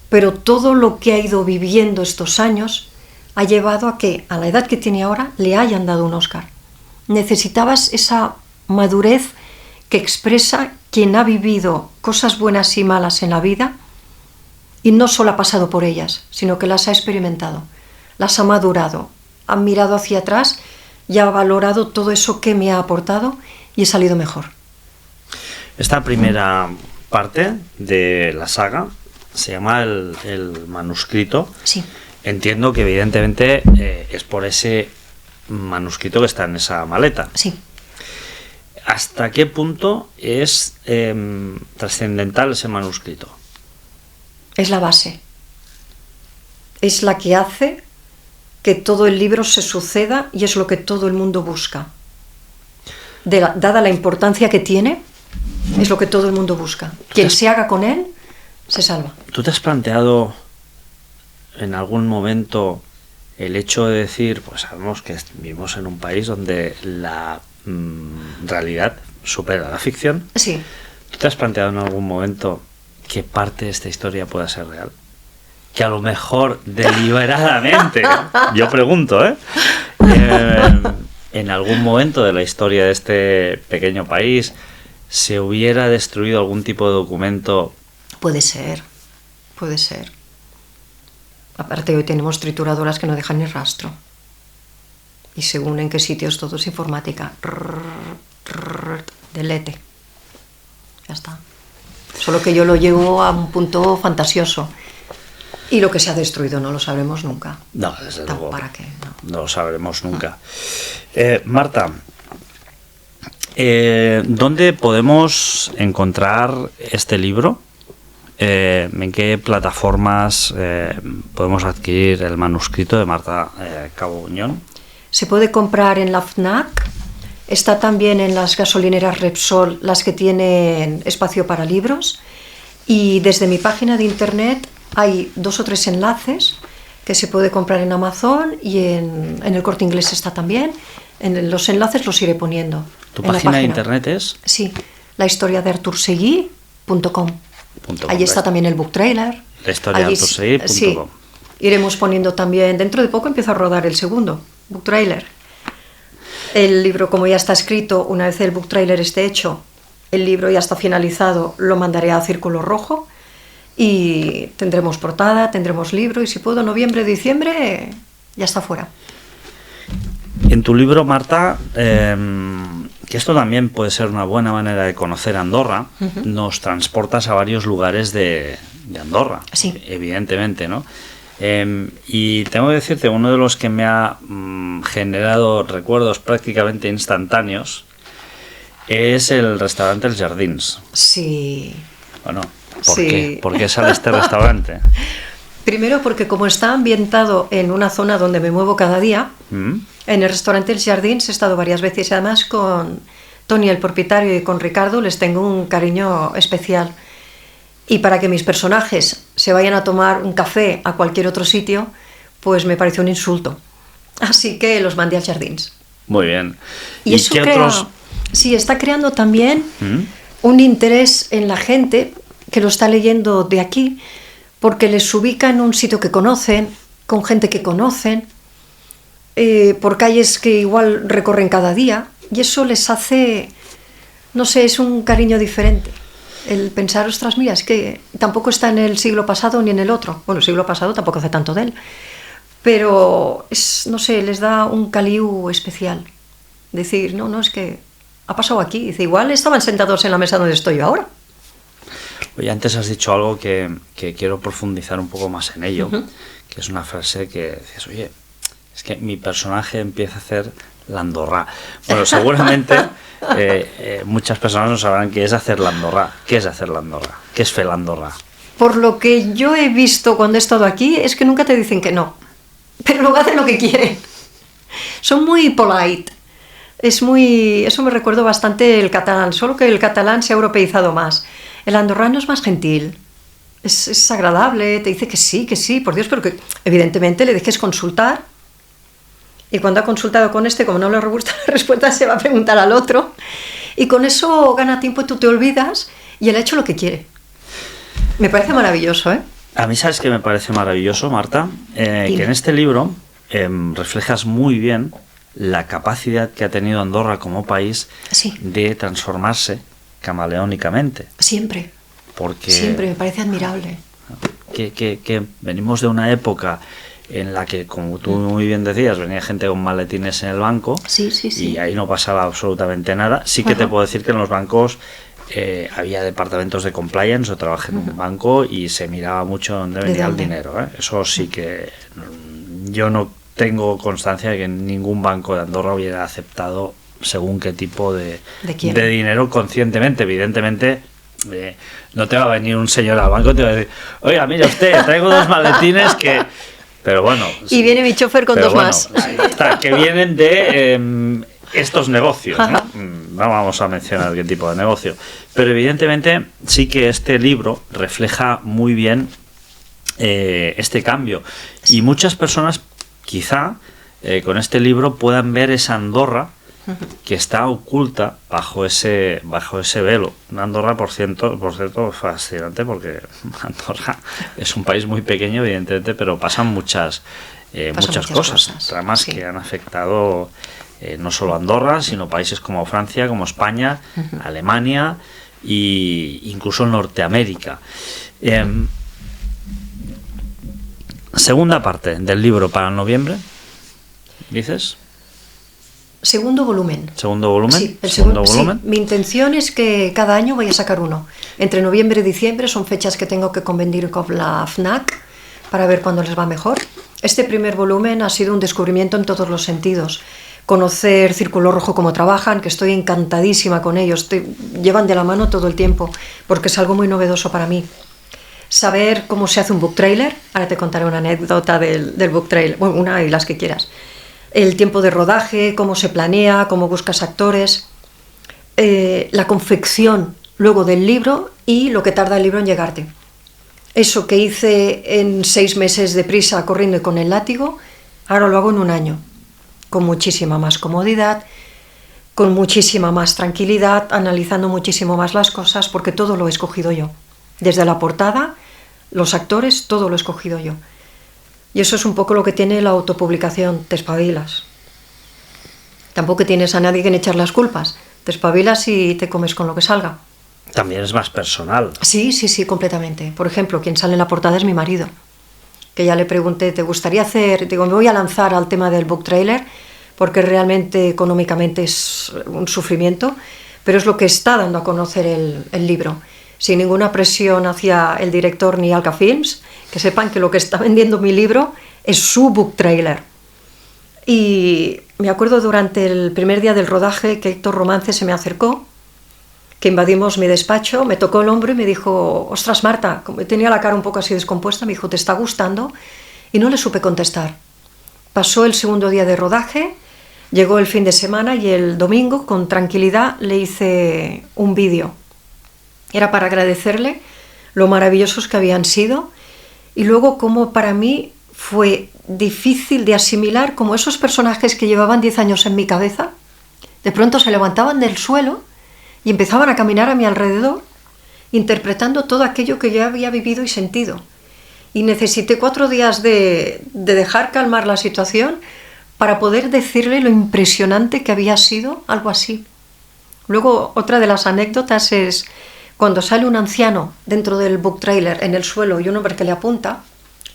Pero todo lo que ha ido viviendo estos años ha llevado a que, a la edad que tiene ahora, le hayan dado un Oscar. Necesitabas esa madurez que expresa quien ha vivido cosas buenas y malas en la vida y no solo ha pasado por ellas, sino que las ha experimentado, las ha madurado, ha mirado hacia atrás y ha valorado todo eso que me ha aportado y he salido mejor. Esta primera parte de la saga se llama el manuscrito. Sí. Entiendo que evidentemente es por ese manuscrito que está en esa maleta. Sí. ¿Hasta qué punto es trascendental ese manuscrito? Es la base. Es la que hace que todo el libro se suceda y es lo que todo el mundo busca. Dada la importancia que tiene, es lo que todo el mundo busca. Quien se haga con él, se salva. ¿Tú te has planteado en algún momento el hecho de decir, pues sabemos que vivimos en un país donde la realidad supera la ficción? Sí. ¿Tú te has planteado en algún momento que parte de esta historia pueda ser real? Que a lo mejor deliberadamente, yo pregunto, en algún momento de la historia de este pequeño país se hubiera destruido algún tipo de documento. Puede ser, puede ser. Aparte hoy tenemos trituradoras que no dejan ni rastro. Y según en qué sitios todo es informática. Delete. Ya está. Solo que yo lo llevo a un punto fantasioso. Y lo que se ha destruido no lo sabremos nunca. No, desde luego. ¿Para qué? No lo sabremos nunca. Marta, ¿dónde podemos encontrar este libro? ¿En qué plataformas podemos adquirir el manuscrito de Marta Cabo Buñón? Se puede comprar en la FNAC, está también en las gasolineras Repsol, las que tienen espacio para libros, y desde mi página de internet hay 2 o 3 enlaces que se puede comprar en Amazon y en el Corte Inglés está también. En los enlaces los iré poniendo. ¿Tu página de internet es? Sí, lahistoriadearturseguí.com. Ahí está también el book trailer. Lahistoriadearturseguí.com. Sí, iremos poniendo también. Dentro de poco empiezo a rodar el segundo. book trailer. El libro, como ya está escrito, una vez el book trailer esté hecho, el libro ya está finalizado, lo mandaré a Círculo Rojo y tendremos portada, tendremos libro y si puedo, noviembre, diciembre, ya está fuera. En tu libro, Marta, que esto también puede ser una buena manera de conocer Andorra, nos transportas a varios lugares de Andorra, sí, evidentemente, ¿no? Y tengo que decirte, uno de los que me ha generado recuerdos prácticamente instantáneos es el restaurante Els Jardins. Sí. Bueno, ¿por qué? ¿Por qué sale este restaurante? Primero porque como está ambientado en una zona donde me muevo cada día, en el restaurante Els Jardins he estado varias veces y además con Tony, el propietario, y con Ricardo les tengo un cariño especial. Y para que mis personajes se vayan a tomar un café a cualquier otro sitio, pues me pareció un insulto. Así que los mandé a Els Jardins. Muy bien. ¿Y eso qué otros? Sí, está creando también un interés en la gente que lo está leyendo de aquí, porque les ubica en un sitio que conocen, con gente que conocen, por calles que igual recorren cada día, y eso les hace, no sé, es un cariño diferente. El pensar, ostras, mira, es que tampoco está en el siglo pasado ni en el otro. Bueno, el siglo pasado tampoco hace tanto de él. Pero, no sé, les da un caliu especial. Decir, no, es que ha pasado aquí. Dice, igual estaban sentados en la mesa donde estoy yo ahora. Oye, antes has dicho algo que quiero profundizar un poco más en ello, que es una frase que dices, oye, es que mi personaje empieza a hacer la Andorra. Bueno, seguramente muchas personas no sabrán qué es hacer la Andorra. ¿Qué es hacer la Andorra? ¿Qué es fer la Andorra? Por lo que yo he visto cuando he estado aquí, es que nunca te dicen que no, pero luego hacen lo que quieren. Son muy polite. Eso me recuerda bastante el catalán, solo que el catalán se ha europeizado más. El andorrano es más gentil. Es agradable, te dice que sí, por Dios, pero que evidentemente le dejes consultar. Y cuando ha consultado con este, como no le gusta la respuesta, se va a preguntar al otro. Y con eso gana tiempo y tú te olvidas y él ha hecho lo que quiere. Me parece maravilloso, ¿eh? A mí, ¿sabes qué me parece maravilloso, Marta? Que en este libro reflejas muy bien la capacidad que ha tenido Andorra como país de transformarse camaleónicamente. Siempre. Porque siempre, me parece admirable. Que venimos de una época en la que, como tú muy bien decías, venía gente con maletines en el banco y ahí no pasaba absolutamente nada. Sí que te puedo decir que en los bancos había departamentos de compliance, yo trabajé en un banco y se miraba mucho dónde venía el dinero, ¿eh? Eso sí que yo no tengo constancia de que ningún banco de Andorra hubiera aceptado según qué tipo de dinero conscientemente. Evidentemente no te va a venir un señor al banco y te va a decir, oiga, mira usted, traigo 2 maletines que... Pero bueno... Y viene mi chofer con 2 más. Que vienen de estos negocios, ¿no? No vamos a mencionar qué tipo de negocio. Pero evidentemente sí que este libro refleja muy bien este cambio. Y muchas personas quizá con este libro puedan ver esa Andorra que está oculta bajo ese velo. Una Andorra, por cierto, fascinante, porque Andorra es un país muy pequeño, evidentemente, pero pasan muchas cosas. Además que han afectado no solo a Andorra, sino países como Francia, como España, Alemania e incluso Norteamérica. Segunda parte del libro para noviembre, ¿dices? Segundo volumen. ¿Segundo volumen? Sí, segundo volumen. Sí, mi intención es que cada año voy a sacar uno. Entre noviembre y diciembre son fechas que tengo que convenir con la FNAC para ver cuándo les va mejor. Este primer volumen ha sido un descubrimiento en todos los sentidos. Conocer Círculo Rojo, cómo trabajan, que estoy encantadísima con ellos. Llevan de la mano todo el tiempo, porque es algo muy novedoso para mí. Saber cómo se hace un book trailer. Ahora te contaré una anécdota del book trailer. Bueno, una y las que quieras. El tiempo de rodaje, cómo se planea, cómo buscas actores, la confección luego del libro y lo que tarda el libro en llegarte. Eso que hice en 6 meses de prisa corriendo y con el látigo, ahora lo hago en 1 año, con muchísima más comodidad, con muchísima más tranquilidad, analizando muchísimo más las cosas, porque todo lo he escogido yo. Desde la portada, los actores, todo lo he escogido yo. Y eso es un poco lo que tiene la autopublicación, te espabilas. Tampoco tienes a nadie que echar las culpas. Te espabilas y te comes con lo que salga. También es más personal. Sí, sí, sí, completamente. Por ejemplo, quien sale en la portada es mi marido. Que ya le pregunté, ¿te gustaría hacer...? Digo, me voy a lanzar al tema del book trailer, porque realmente económicamente es un sufrimiento, pero es lo que está dando a conocer el libro. Sin ninguna presión hacia el director ni Alka Films, que sepan que lo que está vendiendo mi libro es su book trailer. Y me acuerdo durante el primer día del rodaje que Héctor Romance se me acercó, que invadimos mi despacho, me tocó el hombro y me dijo, ostras Marta, como tenía la cara un poco así descompuesta, me dijo, ¿te está gustando? Y no le supe contestar. Pasó el segundo día de rodaje, llegó el fin de semana y el domingo, con tranquilidad, le hice un vídeo. Era para agradecerle lo maravillosos que habían sido y luego como para mí fue difícil de asimilar como esos personajes que llevaban 10 años en mi cabeza, de pronto se levantaban del suelo y empezaban a caminar a mi alrededor, interpretando todo aquello que yo había vivido y sentido. Y necesité 4 días de dejar calmar la situación para poder decirle lo impresionante que había sido algo así. Luego, otra de las anécdotas es cuando sale un anciano dentro del book trailer en el suelo y un hombre que le apunta,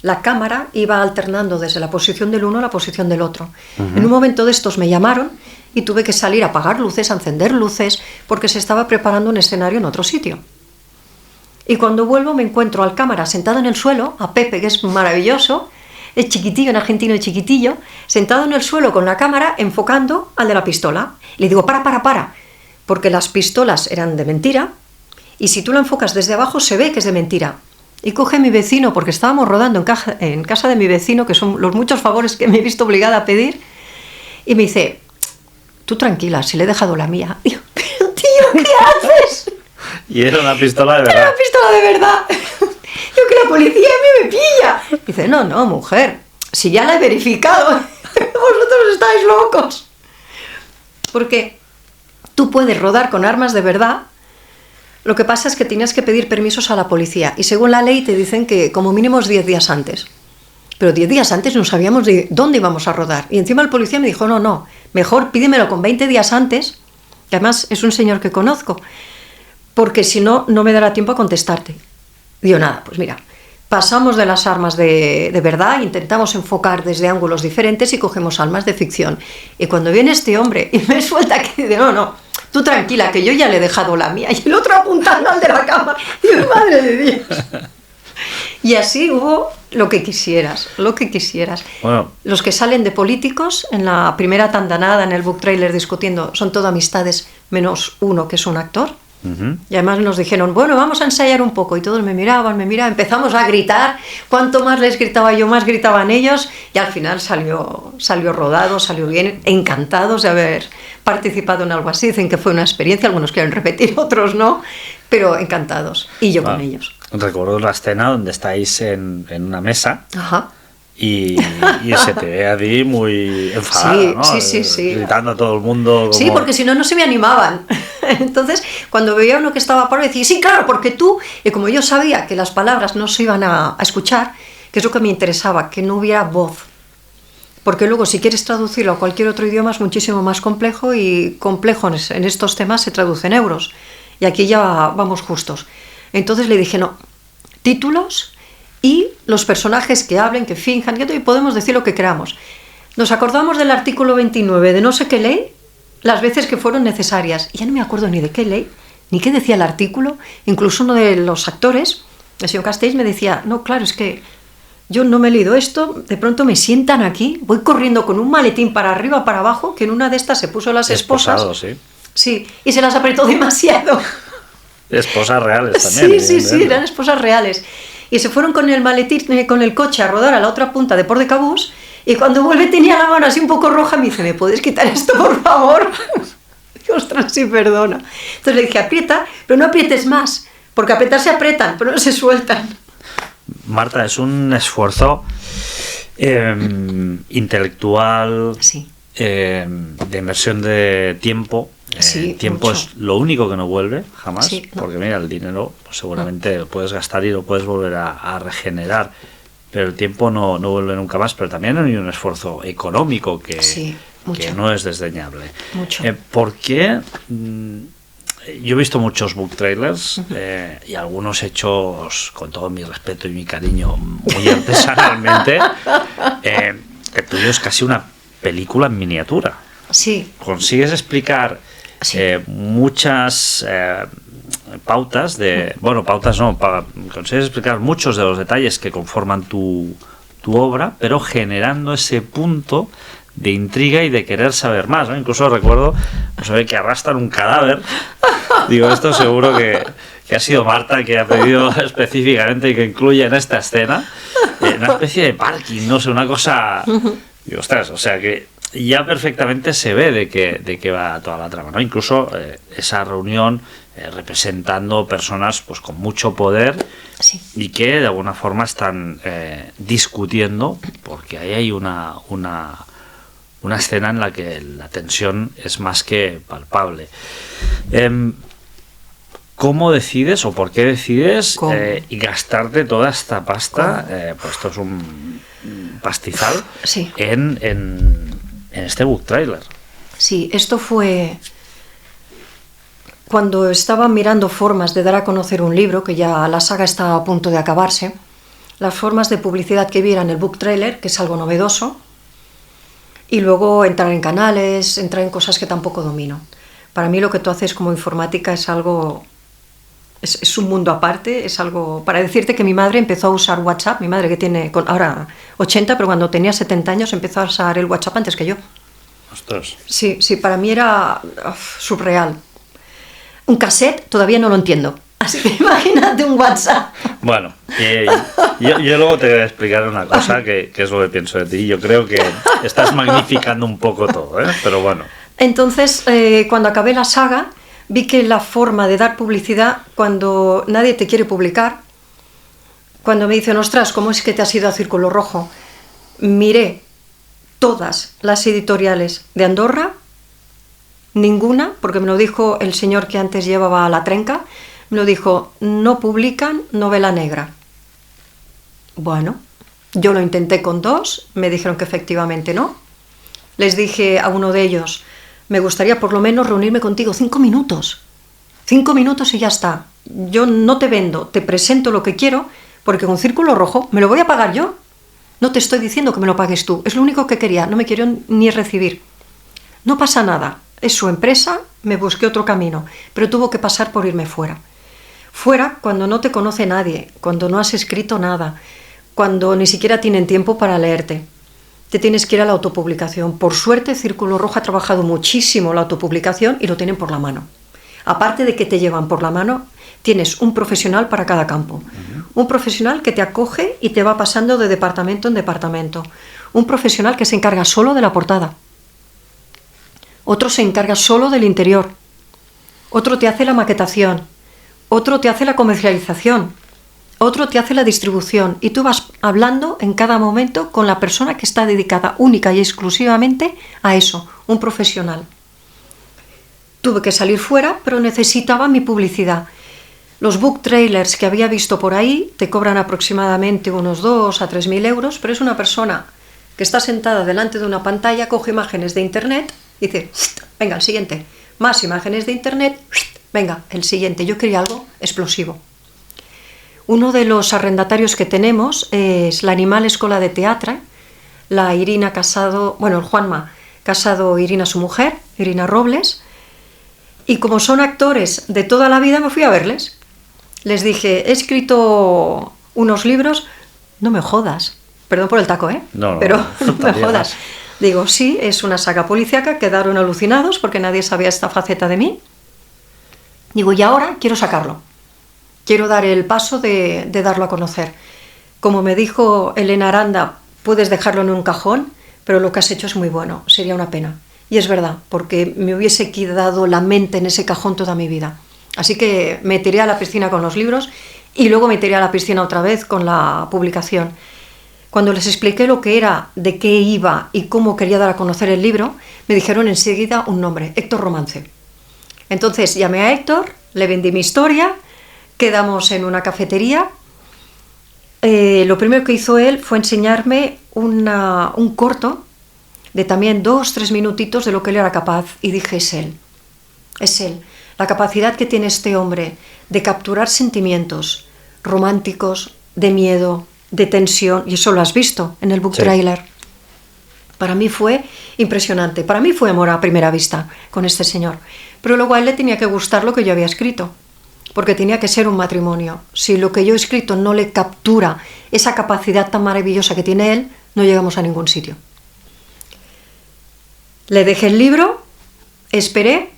la cámara iba alternando desde la posición del uno a la posición del otro. En un momento de estos me llamaron y tuve que salir a apagar luces, a encender luces, porque se estaba preparando un escenario en otro sitio. Y cuando vuelvo me encuentro al cámara sentado en el suelo, a Pepe, que es maravilloso, es chiquitillo, un argentino y chiquitillo, sentado en el suelo con la cámara enfocando al de la pistola. Le digo, para, porque las pistolas eran de mentira, y si tú la enfocas desde abajo se ve que es de mentira. Y coge mi vecino, porque estábamos rodando en casa de mi vecino, que son los muchos favores que me he visto obligada a pedir, y me dice, tú tranquila, si le he dejado la mía. Digo, pero tío, ¿qué haces? Y era una pistola de verdad. Era una pistola de verdad. Digo, que la policía a mí me pilla. Dice, no, mujer, si ya la he verificado, vosotros estáis locos. Porque tú puedes rodar con armas de verdad. Lo que pasa es que tienes que pedir permisos a la policía y según la ley te dicen que como mínimo es 10 días antes. Pero 10 días antes no sabíamos de dónde íbamos a rodar. Y encima el policía me dijo, no, mejor pídemelo con 20 días antes, que además es un señor que conozco, porque si no, no me dará tiempo a contestarte. Digo, nada, pues mira, pasamos de las armas de verdad, intentamos enfocar desde ángulos diferentes y cogemos armas de ficción. Y cuando viene este hombre y me suelta que dice, no, tú tranquila, que yo ya le he dejado la mía. Y el otro apuntando al de la cama. Digo, madre de Dios. Y así hubo lo que quisieras. Bueno. Los que salen de políticos, en la primera tandanada, en el book trailer discutiendo, son todo amistades, menos uno que es un actor. Y además nos dijeron, bueno, vamos a ensayar un poco. Y todos me miraban, empezamos a gritar. Cuanto más les gritaba yo, más gritaban ellos. Y al final salió rodado, salió bien, encantados de haber participado en algo así. Dicen que fue una experiencia, algunos quieren repetir, otros no, pero encantados. Y yo con ellos. Recuerdo la escena donde estáis en una mesa. Ajá. Y se te ve a ti muy enfadada, ¿no? Sí. Gritando a todo el mundo. Como... Sí, porque si no se me animaban. Entonces, cuando veía uno que estaba por decía, sí, claro, porque tú... Y como yo sabía que las palabras no se iban a escuchar, que es lo que me interesaba, que no hubiera voz. Porque luego, si quieres traducirlo a cualquier otro idioma, es muchísimo más complejo y complejo en estos temas se traduce en euros. Y aquí ya vamos justos. Entonces le dije, no, títulos... y los personajes que hablen, que finjan, y podemos decir lo que queramos. Nos acordamos del artículo 29 de no sé qué ley, las veces que fueron necesarias. Y ya no me acuerdo ni de qué ley, ni qué decía el artículo. Incluso uno de los actores, el señor Castells, me decía, no, claro, es que yo no me he leído esto, de pronto me sientan aquí, voy corriendo con un maletín para arriba, para abajo, que en una de estas se puso las esposas. Esposado, sí. Sí, y se las apretó demasiado. Esposas reales también. Sí, eran esposas reales. Y se fueron con el maletín, con el coche a rodar a la otra punta de Port de Cabús y cuando vuelve tenía la mano así un poco roja, me dice, ¿me puedes quitar esto por favor? Y, ostras, sí, perdona. Entonces le dije, aprieta, pero no aprietes más, porque apretar se apretan, pero no se sueltan. Marta, es un esfuerzo intelectual, sí. De inversión de tiempo. Tiempo mucho. Es lo único que no vuelve jamás, sí, no. Porque mira, el dinero pues seguramente lo puedes gastar y lo puedes volver a regenerar, pero el tiempo no vuelve nunca más. Pero también hay un esfuerzo económico que Mucho. que no es desdeñable. Mucho. ¿Por qué? Yo he visto muchos book trailers y algunos hechos, con todo mi respeto y mi cariño, muy artesanalmente. El tuyo es casi una película en miniatura. Sí. Consigues explicar muchas pautas pautas no, consigues explicar muchos de los detalles que conforman tu obra, pero generando ese punto de intriga y de querer saber más, ¿no? Incluso recuerdo, no sé, que arrastran un cadáver. Digo, esto seguro que ha sido Marta que ha pedido específicamente que incluya en esta escena una especie de parking, no sé, una cosa. Digo, ostras, o sea que ya perfectamente se ve de qué va toda la trama, ¿no? Incluso esa reunión representando personas pues con mucho poder y que de alguna forma están discutiendo, porque ahí hay una escena en la que la tensión es más que palpable. ¿Cómo decides o por qué decides gastarte toda esta pasta? Pues esto es un pastizal en este book trailer. Sí, esto fue cuando estaba mirando formas de dar a conocer un libro, que ya la saga estaba a punto de acabarse. Las formas de publicidad que vi eran el book trailer, que es algo novedoso, y luego entrar en canales, entrar en cosas que tampoco domino. Para mí lo que tú haces como informática es algo... Es un mundo aparte, es algo... Para decirte que mi madre empezó a usar WhatsApp, mi madre que tiene ahora 80, pero cuando tenía 70 años empezó a usar el WhatsApp antes que yo. Ostras. Sí, para mí era surreal. Un cassette todavía no lo entiendo, así que imagínate un WhatsApp. Bueno, yo luego te voy a explicar una cosa que es lo que pienso de ti. Yo creo que estás magnificando un poco todo, pero bueno. Entonces, cuando acabé la saga, vi que la forma de dar publicidad, cuando nadie te quiere publicar, cuando me dicen, ostras, ¿cómo es que te has ido a Círculo Rojo? Miré todas las editoriales de Andorra, ninguna, porque me lo dijo el señor que antes llevaba La Trenca, me lo dijo, no publican novela negra. Bueno, yo lo intenté con 2, me dijeron que efectivamente no. Les dije a uno de ellos, me gustaría por lo menos reunirme contigo 5 minutos. 5 minutos y ya está. Yo no te vendo, te presento lo que quiero, porque con Círculo Rojo me lo voy a pagar yo. No te estoy diciendo que me lo pagues tú, es lo único que quería, no me quiero ni recibir. No pasa nada, es su empresa, me busqué otro camino, pero tuvo que pasar por irme fuera. Fuera cuando no te conoce nadie, cuando no has escrito nada, cuando ni siquiera tienen tiempo para leerte. Te tienes que ir a la autopublicación. Por suerte, Círculo Rojo ha trabajado muchísimo la autopublicación y lo tienen por la mano. Aparte de que te llevan por la mano, tienes un profesional para cada campo. Un profesional que te acoge y te va pasando de departamento en departamento. Un profesional que se encarga solo de la portada. Otro se encarga solo del interior. Otro te hace la maquetación. Otro te hace la comercialización. Otro te hace la distribución. Y tú vas hablando en cada momento con la persona que está dedicada única y exclusivamente a eso, un profesional. Tuve que salir fuera, pero necesitaba mi publicidad. Los book trailers que había visto por ahí te cobran aproximadamente unos 2.000 a 3.000 euros, pero es una persona que está sentada delante de una pantalla, coge imágenes de internet y dice, venga, el siguiente. Más imágenes de internet, venga, el siguiente. Yo quería algo explosivo. Uno de los arrendatarios que tenemos es la Animal Escola de Teatre, la Irina Casado, bueno, el Juanma Casado, Irina su mujer, Irina Robles, y como son actores de toda la vida me fui a verles. Les dije, he escrito unos libros, no me jodas, perdón por el taco, No, pero no me jodas. jodas. Digo, sí, es una saga policíaca, quedaron alucinados porque nadie sabía esta faceta de mí. Digo, y ahora quiero sacarlo. Quiero dar el paso de darlo a conocer. Como me dijo Elena Aranda, puedes dejarlo en un cajón, pero lo que has hecho es muy bueno, sería una pena. Y es verdad, porque me hubiese quedado la mente en ese cajón toda mi vida. Así que me tiré a la piscina con los libros y luego me tiré a la piscina otra vez con la publicación. Cuando les expliqué lo que era, de qué iba y cómo quería dar a conocer el libro, me dijeron enseguida un nombre, Héctor Romance. Entonces llamé a Héctor, le vendí mi historia, quedamos en una cafetería. Lo primero que hizo él fue enseñarme un corto de también 2-3 minutitos de lo que él era capaz, y dije, es él. Es él. La capacidad que tiene este hombre de capturar sentimientos románticos, de miedo, de tensión, y eso lo has visto en el book trailer. Para mí fue impresionante. Para mí fue amor a primera vista con este señor. Pero luego a él le tenía que gustar lo que yo había escrito, porque tenía que ser un matrimonio. Si lo que yo he escrito no le captura esa capacidad tan maravillosa que tiene él, no llegamos a ningún sitio. Le dejé el libro, esperé,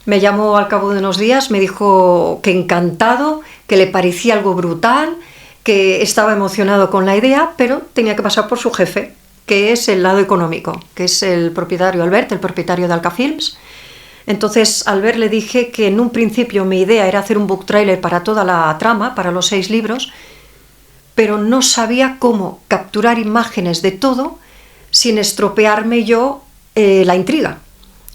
me llamó al cabo de unos días, me dijo que encantado, que le parecía algo brutal, que estaba emocionado con la idea, pero tenía que pasar por su jefe, que es el lado económico, que es el propietario Albert, el propietario de Alca Films. Entonces, a Albert le dije que en un principio mi idea era hacer un book trailer para toda la trama, para los 6 libros, pero no sabía cómo capturar imágenes de todo sin estropearme yo la intriga.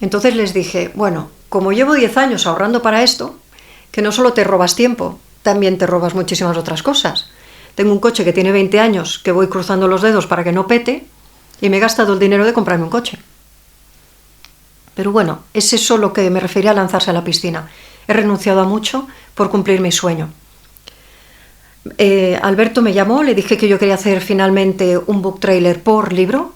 Entonces les dije, bueno, como llevo 10 años ahorrando para esto, que no solo te robas tiempo, también te robas muchísimas otras cosas. Tengo un coche que tiene 20 años, que voy cruzando los dedos para que no pete, y me he gastado el dinero de comprarme un coche. Pero bueno, es eso lo que me refería a lanzarse a la piscina. He renunciado a mucho por cumplir mi sueño. Alberto me llamó, le dije que yo quería hacer finalmente un book trailer por libro,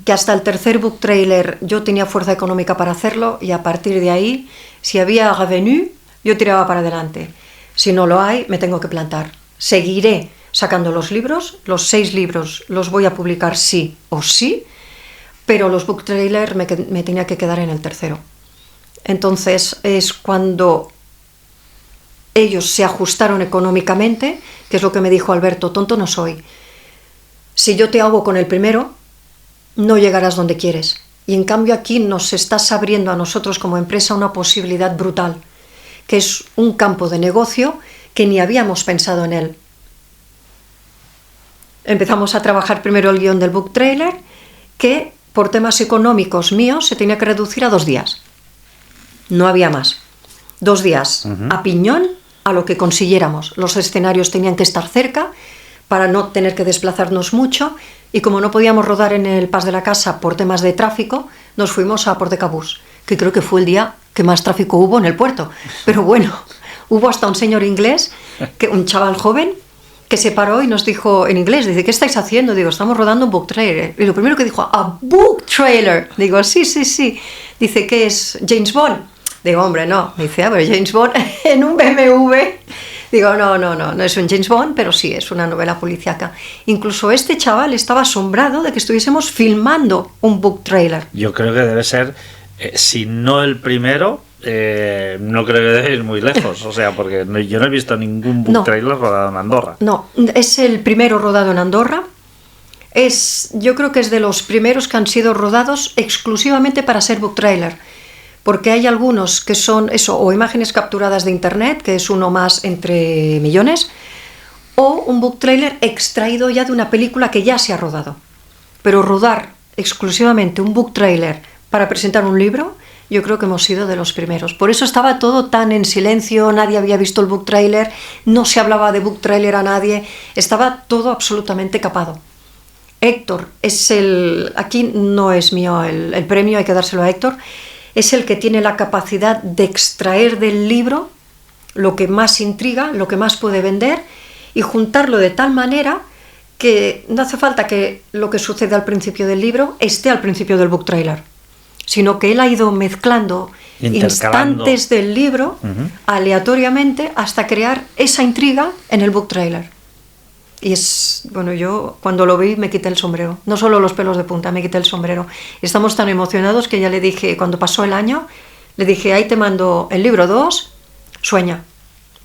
que hasta el tercer book trailer yo tenía fuerza económica para hacerlo, y a partir de ahí, si había revenu, yo tiraba para adelante. Si no lo hay, me tengo que plantar. Seguiré sacando los libros, los 6 libros los voy a publicar sí o sí, pero los book trailers me tenía que quedar en el tercero. Entonces es cuando ellos se ajustaron económicamente, que es lo que me dijo Alberto, tonto no soy. Si yo te ahogo con el primero, no llegarás donde quieres. Y en cambio aquí nos estás abriendo a nosotros como empresa una posibilidad brutal, que es un campo de negocio que ni habíamos pensado en él. Empezamos a trabajar primero el guión del book trailer, que por temas económicos míos se tenía que reducir a 2 días. No había más. 2 días a piñón, a lo que consiguiéramos. Los escenarios tenían que estar cerca para no tener que desplazarnos mucho, y como no podíamos rodar en el Pas de la Casa por temas de tráfico, nos fuimos a Port de Cabús, que creo que fue el día que más tráfico hubo en el puerto. Pero bueno, hubo hasta un señor inglés, un chaval joven, que se paró y nos dijo en inglés, dice, ¿qué estáis haciendo? Digo, estamos rodando un book trailer. Y lo primero que dijo, ¿a book trailer? Digo, sí. Dice, ¿qué es? ¿James Bond? Digo, hombre, no. Dice, a ver, James Bond en un BMW. Digo, no es un James Bond, pero sí, es una novela policíaca. Incluso este chaval estaba asombrado de que estuviésemos filmando un book trailer. Yo creo que debe ser, si no el primero, no creo que debe ir muy lejos, o sea, porque yo no he visto ningún book trailer rodado en Andorra. No, es el primero rodado en Andorra. Yo creo que es de los primeros que han sido rodados exclusivamente para ser book trailer, porque hay algunos que son eso, o imágenes capturadas de internet, que es uno más entre millones, o un book trailer extraído ya de una película que ya se ha rodado. Pero rodar exclusivamente un book trailer para presentar un libro, yo creo que hemos sido de los primeros. Por eso estaba todo tan en silencio, nadie había visto el book trailer, no se hablaba de book trailer a nadie, estaba todo absolutamente capado. Héctor es aquí no es mío el premio, hay que dárselo a Héctor, es el que tiene la capacidad de extraer del libro lo que más intriga, lo que más puede vender, y juntarlo de tal manera que no hace falta que lo que sucede al principio del libro esté al principio del book trailer, sino que él ha ido mezclando instantes del libro aleatoriamente hasta crear esa intriga en el book trailer. Y yo cuando lo vi me quité el sombrero, no solo los pelos de punta, me quité el sombrero. Estamos tan emocionados que ya le dije, cuando pasó el año, le dije, ahí te mando el libro 2, sueña.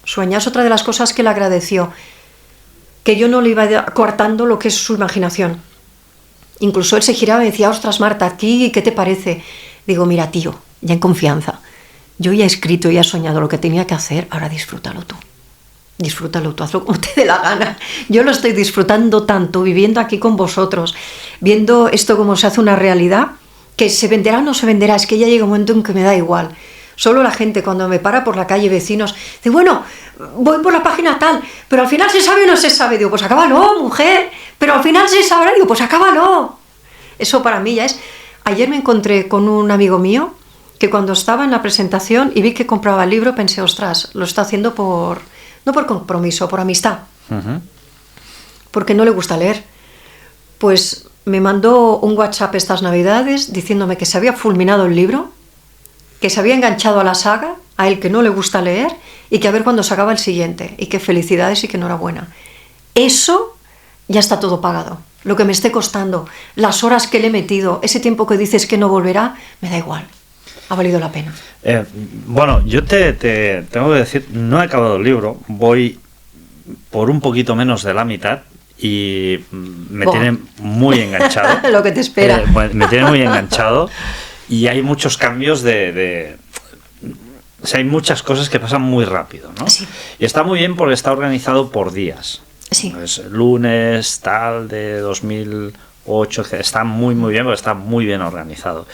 Sueña es otra de las cosas que le agradeció, que yo no le iba coartando lo que es su imaginación. Incluso él se giraba y decía, ostras Marta, aquí, ¿qué te parece? Digo, mira tío, ya en confianza, yo ya he escrito y he soñado lo que tenía que hacer, ahora disfrútalo tú. Disfrútalo tú, hazlo como te dé la gana. Yo lo estoy disfrutando tanto, viviendo aquí con vosotros, viendo esto como se hace una realidad, que se venderá o no se venderá, es que ya llega un momento en que me da igual. Solo la gente cuando me para por la calle, vecinos, dice, bueno, voy por la página tal, pero al final se sabe o no se sabe. Digo, pues acábalo, mujer, pero al final se sabrá. Digo, pues acábalo. Eso para mí ya es Ayer me encontré con un amigo mío que cuando estaba en la presentación y vi que compraba el libro, pensé, ostras, lo está haciendo no por compromiso, por amistad. Ujú. Porque no le gusta leer. Pues me mandó un WhatsApp estas Navidades diciéndome que se había fulminado el libro, que se había enganchado a la saga, a él que no le gusta leer, y que a ver cuándo sacaba el siguiente, y que felicidades y que enhorabuena. Eso ya está todo pagado. Lo que me esté costando, las horas que le he metido, ese tiempo que dices que no volverá, me da igual. Ha valido la pena. Bueno, yo te tengo que decir, no he acabado el libro, voy por un poquito menos de la mitad y me tiene muy enganchado. Lo que te espera. Me tiene muy enganchado y hay muchos cambios o sea, hay muchas cosas que pasan muy rápido, ¿no? Sí. Y está muy bien porque está organizado por días. Sí. Pues lunes, tal, de 2008, que está muy, muy bien porque está muy bien organizado.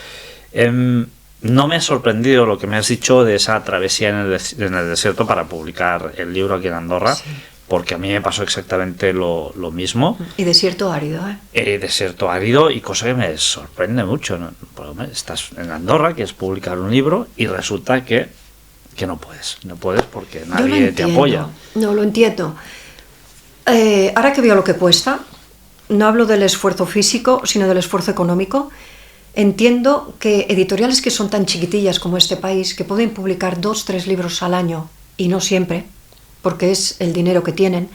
No me ha sorprendido lo que me has dicho de esa travesía en el desierto para publicar el libro aquí en Andorra, sí, porque a mí me pasó exactamente lo mismo. Y desierto árido, ¿eh? Desierto árido, y cosa que me sorprende mucho, ¿no? Estás en Andorra, quieres publicar un libro y resulta que no puedes porque nadie te apoya. No, lo entiendo. Ahora que veo lo que cuesta, no hablo del esfuerzo físico, sino del esfuerzo económico. Entiendo que editoriales que son tan chiquitillas como este país, que pueden publicar 2, 3 libros al año, y no siempre, porque es el dinero que tienen,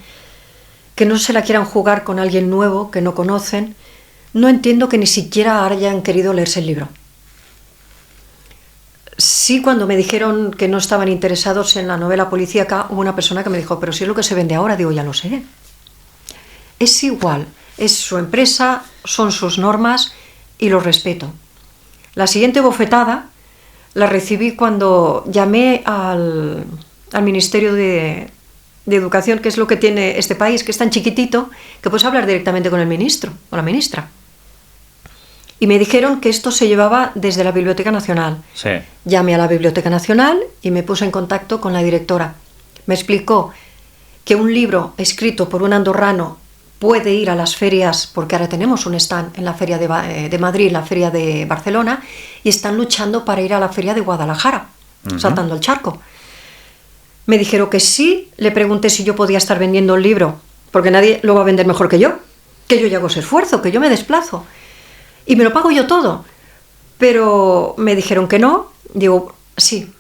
que no se la quieran jugar con alguien nuevo que no conocen, no entiendo que ni siquiera hayan querido leerse el libro. Sí, cuando me dijeron que no estaban interesados en la novela policíaca, hubo una persona que me dijo, pero si es lo que se vende ahora, digo, ya lo sé. Es igual, es su empresa, son sus normas, y lo respeto. La siguiente bofetada la recibí cuando llamé al Ministerio de Educación, que es lo que tiene este país, que es tan chiquitito, que puedes hablar directamente con el ministro o la ministra. Y me dijeron que esto se llevaba desde la Biblioteca Nacional. Sí. Llamé a la Biblioteca Nacional y me puse en contacto con la directora. Me explicó que un libro escrito por un andorrano puede ir a las ferias, porque ahora tenemos un stand en la feria de Madrid, en la feria de Barcelona, y están luchando para ir a la feria de Guadalajara, saltando el charco. Me dijeron que sí, le pregunté si yo podía estar vendiendo el libro, porque nadie lo va a vender mejor que yo ya hago ese esfuerzo, que yo me desplazo, y me lo pago yo todo. Pero me dijeron que no, digo, sí,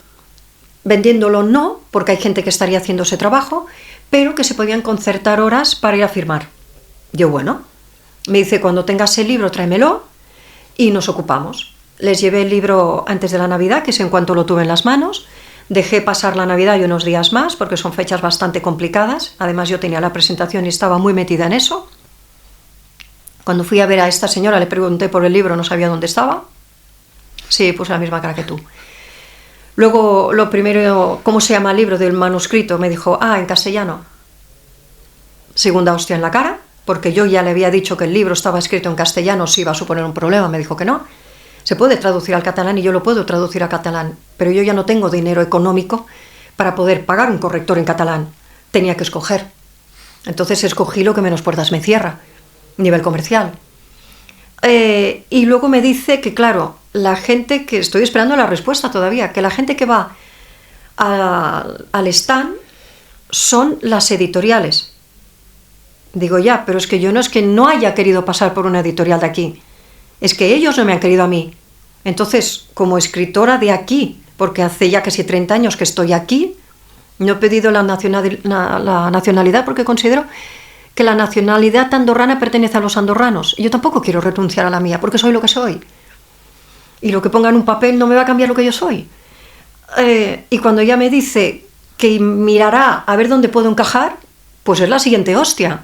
vendiéndolo no, porque hay gente que estaría haciendo ese trabajo, pero que se podían concertar horas para ir a firmar. Yo, bueno, me dice, cuando tengas el libro tráemelo y nos ocupamos. Les llevé el libro antes de la Navidad, que es en cuanto lo tuve en las manos. Dejé pasar la Navidad y unos días más, porque son fechas bastante complicadas. Además, yo tenía la presentación y estaba muy metida en eso. Cuando fui a ver a esta señora, le pregunté por el libro, no sabía dónde estaba. Sí, puse la misma cara que tú. Luego, lo primero, ¿cómo se llama el libro del manuscrito? Me dijo, en castellano. Segunda hostia en la cara, porque yo ya le había dicho que el libro estaba escrito en castellano, si iba a suponer un problema, me dijo que no. Se puede traducir al catalán y yo lo puedo traducir a catalán, pero yo ya no tengo dinero económico para poder pagar un corrector en catalán. Tenía que escoger. Entonces escogí lo que menos puertas me cierra, nivel comercial. Y luego me dice que, claro, la gente que... Estoy esperando la respuesta todavía, que la gente que va al stand son las editoriales. Digo, ya, pero es que yo no es que no haya querido pasar por una editorial de aquí, es que ellos no me han querido a mí. Entonces, como escritora de aquí, porque hace ya casi 30 años que estoy aquí, no he pedido la nacionalidad porque considero que la nacionalidad andorrana pertenece a los andorranos. Y yo tampoco quiero renunciar a la mía, porque soy lo que soy. Y lo que ponga en un papel no me va a cambiar lo que yo soy. Y cuando ella me dice que mirará a ver dónde puedo encajar, pues es la siguiente hostia.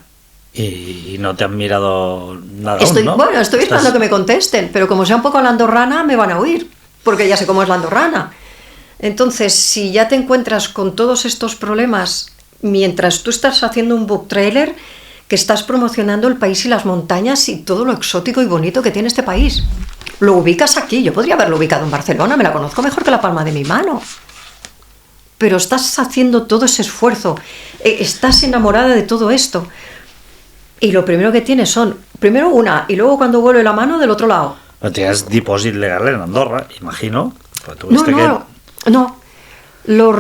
Y no te han mirado nada aún, ¿no? Bueno, estoy ¿Estás? esperando que me contesten, pero como sea un poco la andorrana, me van a oír, porque ya sé cómo es la andorrana. Entonces, si ya te encuentras con todos estos problemas mientras tú estás haciendo un book trailer, que estás promocionando el país y las montañas y todo lo exótico y bonito que tiene este país, lo ubicas aquí. Yo podría haberlo ubicado en Barcelona, me la conozco mejor que la palma de mi mano. Pero estás haciendo todo ese esfuerzo, estás enamorada de todo esto. Y lo primero que tienes son, primero una, y luego cuando vuelve la mano del otro lado. No tienes depósito legal en Andorra, imagino. Pues No. Lo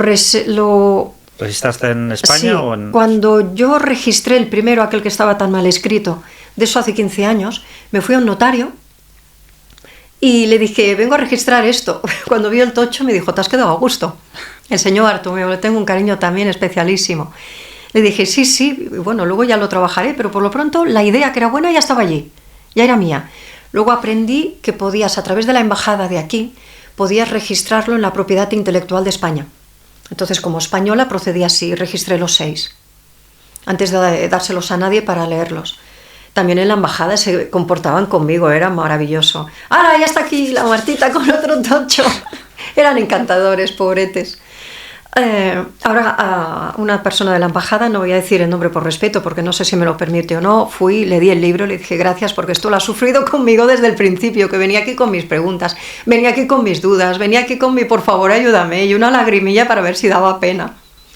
¿Registraste en España sí, o en...? Cuando yo registré el primero, aquel que estaba tan mal escrito, de eso hace 15 años, me fui a un notario y le dije, vengo a registrar esto. Cuando vio el tocho me dijo, te has quedado a gusto. El señor Bartomeu, le tengo un cariño también especialísimo. Le dije, sí, bueno, luego ya lo trabajaré, pero por lo pronto la idea que era buena ya estaba allí, ya era mía. Luego aprendí que podías, a través de la embajada de aquí, podías registrarlo en la propiedad intelectual de España. Entonces, como española, procedí así, registré los 6, antes de dárselos a nadie para leerlos. También en la embajada se comportaban conmigo, era maravilloso. ¡Ahora ya está aquí la Martita con otro tocho! Eran encantadores, pobretes. Ahora a una persona de la embajada, no voy a decir el nombre por respeto, porque no sé si me lo permite o no, fui, le di el libro, le dije gracias porque esto lo ha sufrido conmigo desde el principio, que venía aquí con mis preguntas, venía aquí con mis dudas, venía aquí con mi por favor ayúdame y una lagrimilla para ver si daba pena.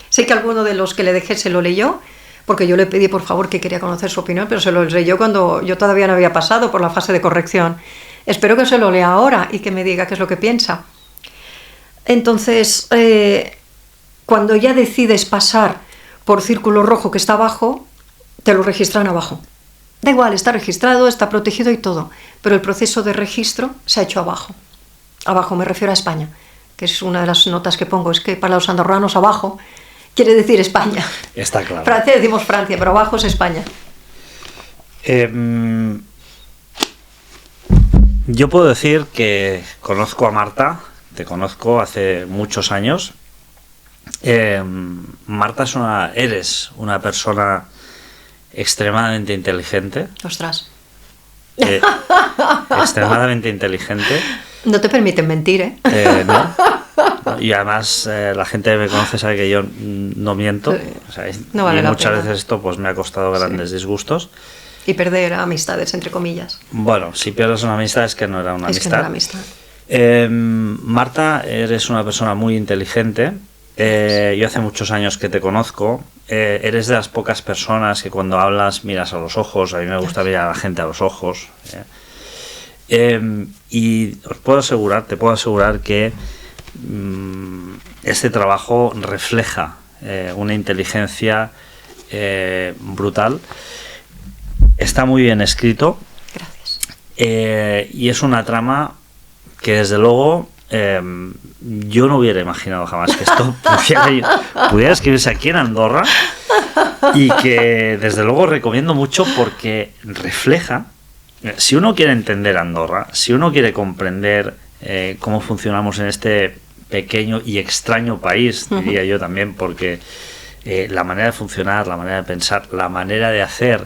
Sé que alguno de los que le dejé se lo leyó, porque yo le pedí por favor que quería conocer su opinión, pero se lo leyó cuando yo todavía no había pasado por la fase de corrección. Espero que se lo lea ahora y que me diga qué es lo que piensa. Entonces, cuando ya decides pasar por círculo rojo que está abajo, te lo registran abajo. Da igual, está registrado, está protegido y todo, pero el proceso de registro se ha hecho abajo. Abajo me refiero a España, que es una de las notas que pongo, es que para los andorranos abajo quiere decir España. Está claro. Francia decimos Francia, pero abajo es España. Yo puedo decir que conozco a Marta, te conozco hace muchos años. Marta eres una persona extremadamente inteligente. Ostras. Extremadamente inteligente. No te permiten mentir, ¿eh? No. Y además la gente que me conoce sabe que yo no miento. O sea, no vale y muchas pena. veces esto pues me ha costado grandes disgustos. Y perder amistades, entre comillas. Bueno, si pierdes una amistad es que no era una amistad. Es que no era amistad. Marta, eres una persona muy inteligente. Yo hace muchos años que te conozco. Eres de las pocas personas que cuando hablas miras a los ojos. A mí me gusta mirar a la gente a los ojos. Y te puedo asegurar que este trabajo refleja una inteligencia brutal. Está muy bien escrito. Gracias. Y es una trama que desde luego yo no hubiera imaginado jamás que esto pudiera escribirse aquí en Andorra, y que desde luego recomiendo mucho porque refleja, si uno quiere entender Andorra, si uno quiere comprender cómo funcionamos en este pequeño y extraño país, diría yo también, porque la manera de funcionar, la manera de pensar, la manera de hacer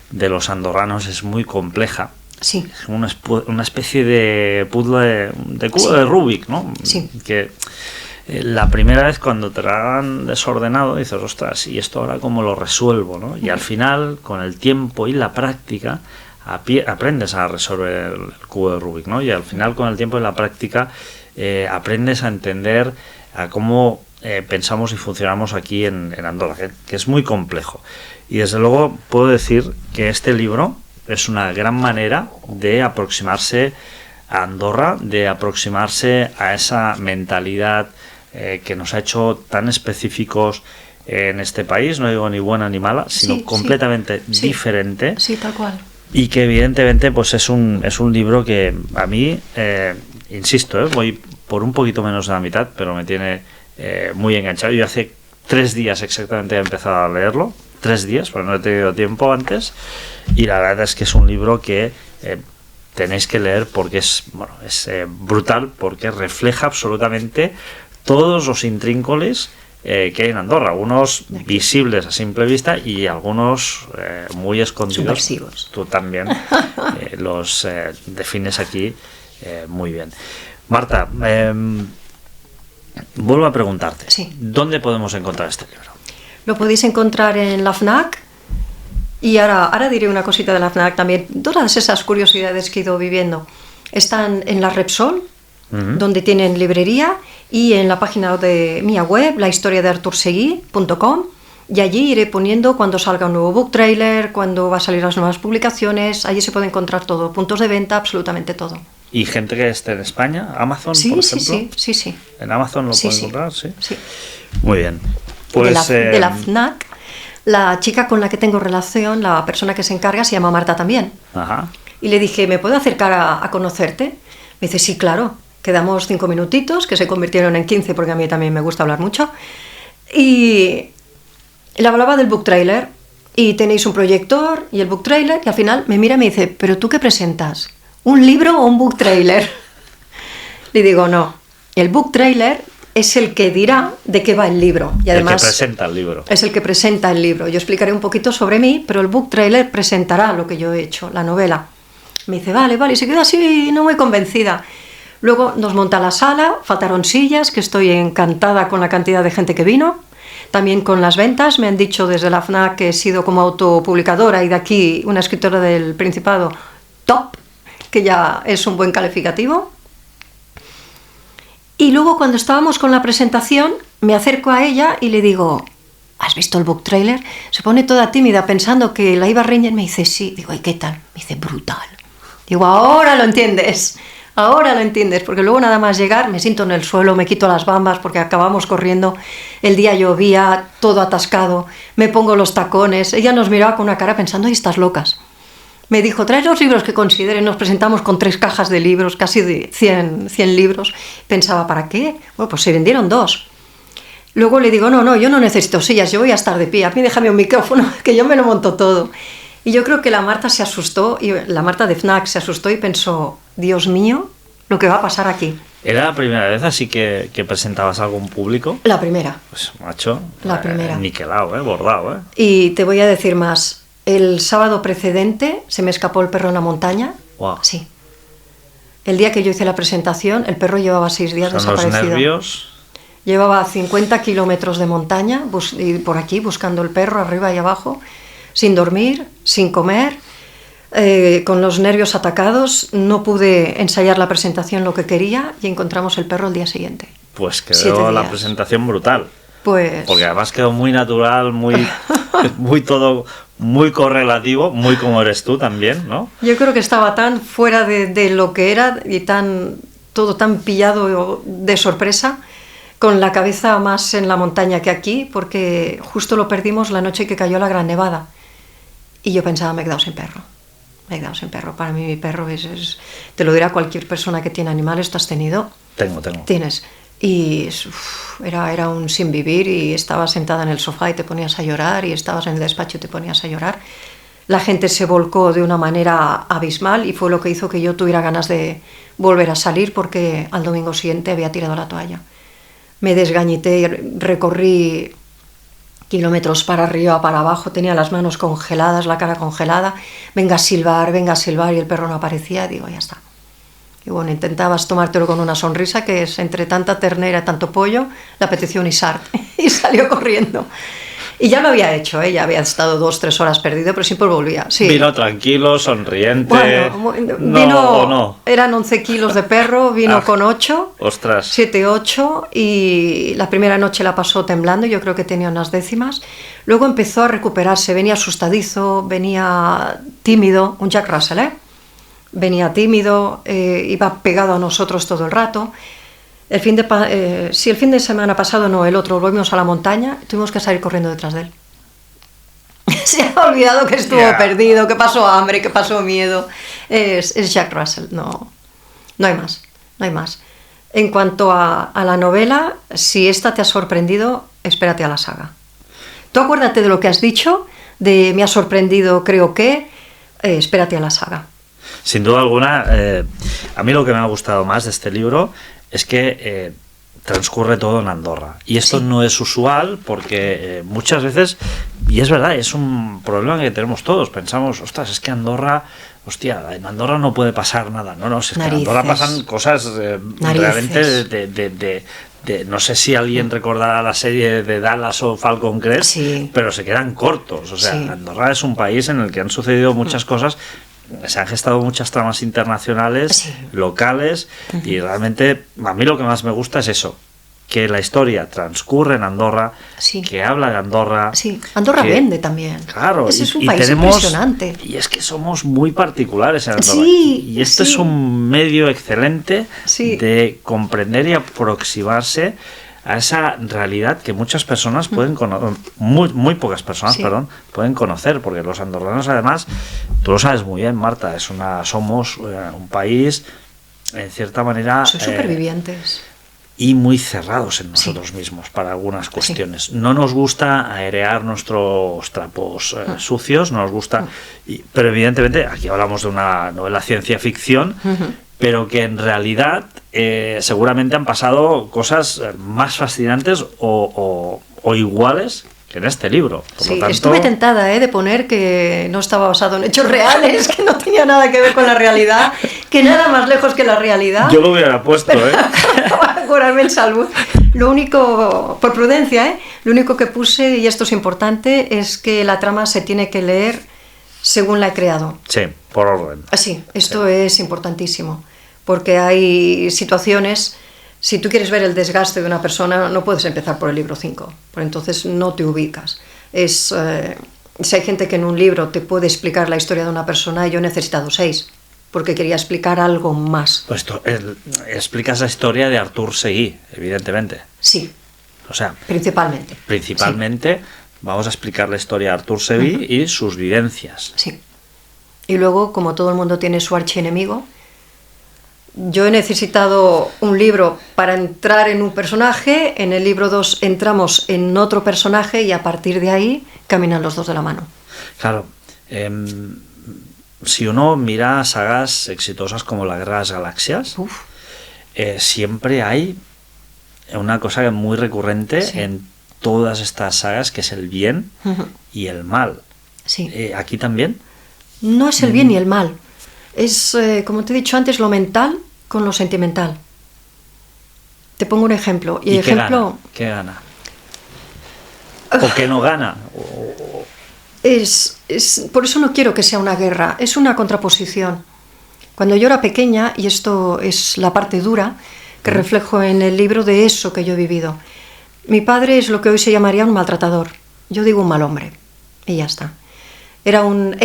de los andorranos es muy compleja. Sí. Es una especie de puzzle de cubo de Rubik, ¿no? Sí. Que la primera vez cuando te lo hagan desordenado dices, ostras, ¿y esto ahora cómo lo resuelvo, no? Y al final, con el tiempo y la práctica, aprendes a resolver el cubo de Rubik, ¿no? Y al final, con el tiempo y la práctica, aprendes a entender a cómo pensamos y funcionamos aquí en Andorra, que es muy complejo. Y desde luego puedo decir que este libro es una gran manera de aproximarse a Andorra, de aproximarse a esa mentalidad que nos ha hecho tan específicos en este país, no digo ni buena ni mala, sino completamente diferente. Sí, tal cual. Y que evidentemente pues es un libro que a mí, insisto, voy por un poquito menos de la mitad, pero me tiene muy enganchado. Yo hace 3 días exactamente he empezado a leerlo. 3 días, pero no he tenido tiempo antes, y la verdad es que es un libro que tenéis que leer porque es brutal, porque refleja absolutamente todos los intrínculos que hay en Andorra, algunos visibles a simple vista y algunos muy escondidos. Subversivos. Tú también los defines aquí muy bien. Marta, vuelvo a preguntarte, sí. ¿Dónde podemos encontrar este libro? Lo podéis encontrar en la FNAC, y ahora diré una cosita de la FNAC también. Todas esas curiosidades que he ido viviendo están en la Repsol, donde tienen librería, y en la página de mía web, lahistoriadearturseguí.com, y allí iré poniendo cuando salga un nuevo book trailer, cuando va a salir las nuevas publicaciones. Allí se puede encontrar todo, puntos de venta, absolutamente todo. ¿Y gente que esté en España? ¿Amazon, Sí, por sí, ejemplo? sí. ¿En Amazon lo Sí, pueden sí. comprar? Sí. Sí. Muy bien. Pues, De la FNAC, la chica con la que tengo relación, la persona que se encarga, se llama Marta también. Ajá. Y le dije, ¿me puedo acercar a conocerte? Me dice, sí, claro. Quedamos 5 minutitos, que se convirtieron en 15 porque a mí también me gusta hablar mucho. Y le hablaba del book trailer. Y tenéis un proyector y el book trailer. Y al final me mira y me dice, ¿pero tú qué presentas? ¿Un libro o un book trailer? Le digo, no. El book trailer es el que dirá de qué va el libro. Y además, el que presenta el libro. Es el que presenta el libro. Yo explicaré un poquito sobre mí, pero el book trailer presentará lo que yo he hecho, la novela. Me dice, vale, y se queda así, no muy convencida. Luego nos monta la sala, faltaron sillas, que estoy encantada con la cantidad de gente que vino. También con las ventas, me han dicho desde la FNAC que he sido como autopublicadora y de aquí una escritora del Principado top, que ya es un buen calificativo. Y luego cuando estábamos con la presentación, me acerco a ella y le digo, ¿has visto el book trailer? Se pone toda tímida pensando que la iba a reñir. Me dice, sí. Digo, ¿y qué tal? Me dice, brutal. Digo, ahora lo entiendes, porque luego nada más llegar me siento en el suelo, me quito las bambas porque acabamos corriendo, el día llovía, todo atascado, me pongo los tacones, ella nos miraba con una cara pensando, ¡ay, estás locas! Me dijo, traes los libros que consideren, nos presentamos con 3 cajas de libros, casi de 100 libros, pensaba, ¿para qué? Bueno, pues se vendieron 2. Luego le digo, no, yo no necesito sillas, yo voy a estar de pie, a mí déjame un micrófono, que yo me lo monto todo. Y yo creo que la Marta se asustó, y la Marta de FNAC se asustó y pensó, Dios mío, lo que va a pasar aquí. ¿Era la primera vez así que presentabas algo en público? La primera. Pues, macho, La primera. Niquelado, bordado, Y te voy a decir más, el sábado precedente se me escapó el perro en la montaña. Wow. Sí. El día que yo hice la presentación, el perro llevaba 6 días desaparecido. ¿Son los nervios? Llevaba 50 kilómetros de montaña, y por aquí, buscando el perro, arriba y abajo, sin dormir, sin comer, con los nervios atacados. No pude ensayar la presentación lo que quería y encontramos el perro el día siguiente. Pues quedó la presentación brutal. Pues... Porque además quedó muy natural, muy todo, muy correlativo, muy como eres tú también, ¿no? Yo creo que estaba tan fuera de lo que era y todo tan pillado de sorpresa, con la cabeza más en la montaña que aquí, porque justo lo perdimos la noche que cayó la gran nevada. Y yo pensaba, me he quedado sin perro. Para mí mi perro te lo dirá cualquier persona que tiene animales. ¿Tú has tenido? Tengo. Tienes. Y era un sin vivir, y estabas sentada en el sofá y te ponías a llorar, y estabas en el despacho y te ponías a llorar. La gente se volcó de una manera abismal y fue lo que hizo que yo tuviera ganas de volver a salir, porque al domingo siguiente había tirado la toalla. Me desgañité y recorrí kilómetros para arriba, para abajo, tenía las manos congeladas, la cara congelada, venga a silbar, y el perro no aparecía. Digo, ya está. Y bueno, intentabas tomártelo con una sonrisa, que es entre tanta ternera, tanto pollo, le apeteció un isart y salió corriendo. Y ya lo había hecho, ya había estado 2-3 horas perdido, pero siempre volvía. Sí. Vino tranquilo, sonriente. Bueno, no. Eran 11 kilos de perro, vino con 8. Ostras. 7, 8, y la primera noche la pasó temblando, yo creo que tenía unas décimas. Luego empezó a recuperarse, venía asustadizo, venía tímido, un Jack Russell, venía tímido, iba pegado a nosotros todo el rato. El fin de semana pasado, no, el otro, volvimos a la montaña, tuvimos que salir corriendo detrás de él. Se ha olvidado que estuvo perdido, que pasó hambre, que pasó miedo. Es Jack Russell, no hay más. En cuanto a la novela, si esta te ha sorprendido, espérate a la saga. Tú acuérdate de lo que has dicho, de me ha sorprendido, creo que, espérate a la saga. Sin duda alguna, a mí lo que me ha gustado más de este libro es que transcurre todo en Andorra. Y esto Sí. no es usual porque muchas veces, y es verdad, es un problema que tenemos todos. Pensamos, ostras, es que Andorra, en Andorra no puede pasar nada. No, es que en Andorra pasan cosas realmente de no sé si alguien recordará la serie de Dallas o Falcon Crest, pero se quedan cortos. O sea, Andorra es un país en el que han sucedido muchas cosas. Se han gestado muchas tramas internacionales, locales, y realmente a mí lo que más me gusta es eso, que la historia transcurre en Andorra, Sí. que habla de Andorra. Sí, Andorra vende también. Claro, Ese es un país impresionante. Y es que somos muy particulares en Andorra. Sí, Y esto sí. es un medio excelente Sí. de comprender y aproximarse a esa realidad que muchas personas pueden conocer, muy pocas personas, Sí. perdón, pueden conocer, porque los andorranos, además, tú lo sabes muy bien, Marta, somos un país, en cierta manera, Soy supervivientes. y muy cerrados en nosotros mismos para algunas cuestiones. No nos gusta airear nuestros trapos sucios, no nos gusta, pero evidentemente aquí hablamos de una novela ciencia ficción, pero que en realidad seguramente han pasado cosas más fascinantes o iguales que en este libro. Por Sí, lo tanto, estuve tentada de poner que no estaba basado en hechos reales, que no tenía nada que ver con la realidad, que nada más lejos que la realidad. yo lo hubiera puesto, Para curarme en salud. Lo único, por prudencia, lo único que puse, y esto es importante, es que la trama se tiene que leer según la he creado. Sí, por orden. Sí, esto es importantísimo, porque hay situaciones, si tú quieres ver el desgaste de una persona, no puedes empezar por el libro 5, porque entonces no te ubicas. Si hay gente que en un libro te puede explicar la historia de una persona, yo he necesitado 6, porque quería explicar algo más. Pues explicas la historia de Artur Seguí, evidentemente. Sí, O sea, principalmente. principalmente vamos a explicar la historia de Artur Seguí y sus vivencias. Sí. Y luego, como todo el mundo tiene su archienemigo, yo he necesitado un libro para entrar en un personaje, en el libro 2 entramos en otro personaje y a partir de ahí caminan los dos de la mano. Claro, si uno mira sagas exitosas como La Guerra de las Galaxias, siempre hay una cosa muy recurrente en todas estas sagas, que es el bien y el mal. Sí. ¿Aquí también? No es el bien ni el mal. Es, como te he dicho antes, lo mental con lo sentimental. Te pongo un ejemplo. ¿Y ejemplo, qué gana? ¿O qué no gana? Por eso no quiero que sea una guerra, es una contraposición. Cuando yo era pequeña, y esto es la parte dura que reflejo en el libro de eso que yo he vivido, mi padre es lo que hoy se llamaría un maltratador. Yo digo un mal hombre, y ya está. Creo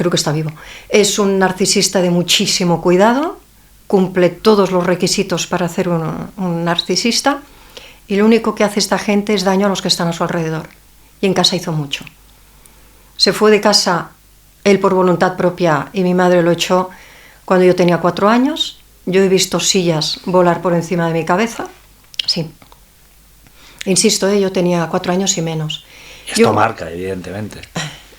que está vivo, es un narcisista de muchísimo cuidado, cumple todos los requisitos para ser un narcisista, y lo único que hace esta gente es daño a los que están a su alrededor. Y en casa hizo mucho. Se fue de casa él por voluntad propia y mi madre lo echó cuando yo tenía 4 años. Yo he visto sillas volar por encima de mi cabeza. Sí. Insisto, yo tenía 4 años y menos. Esto marca, evidentemente.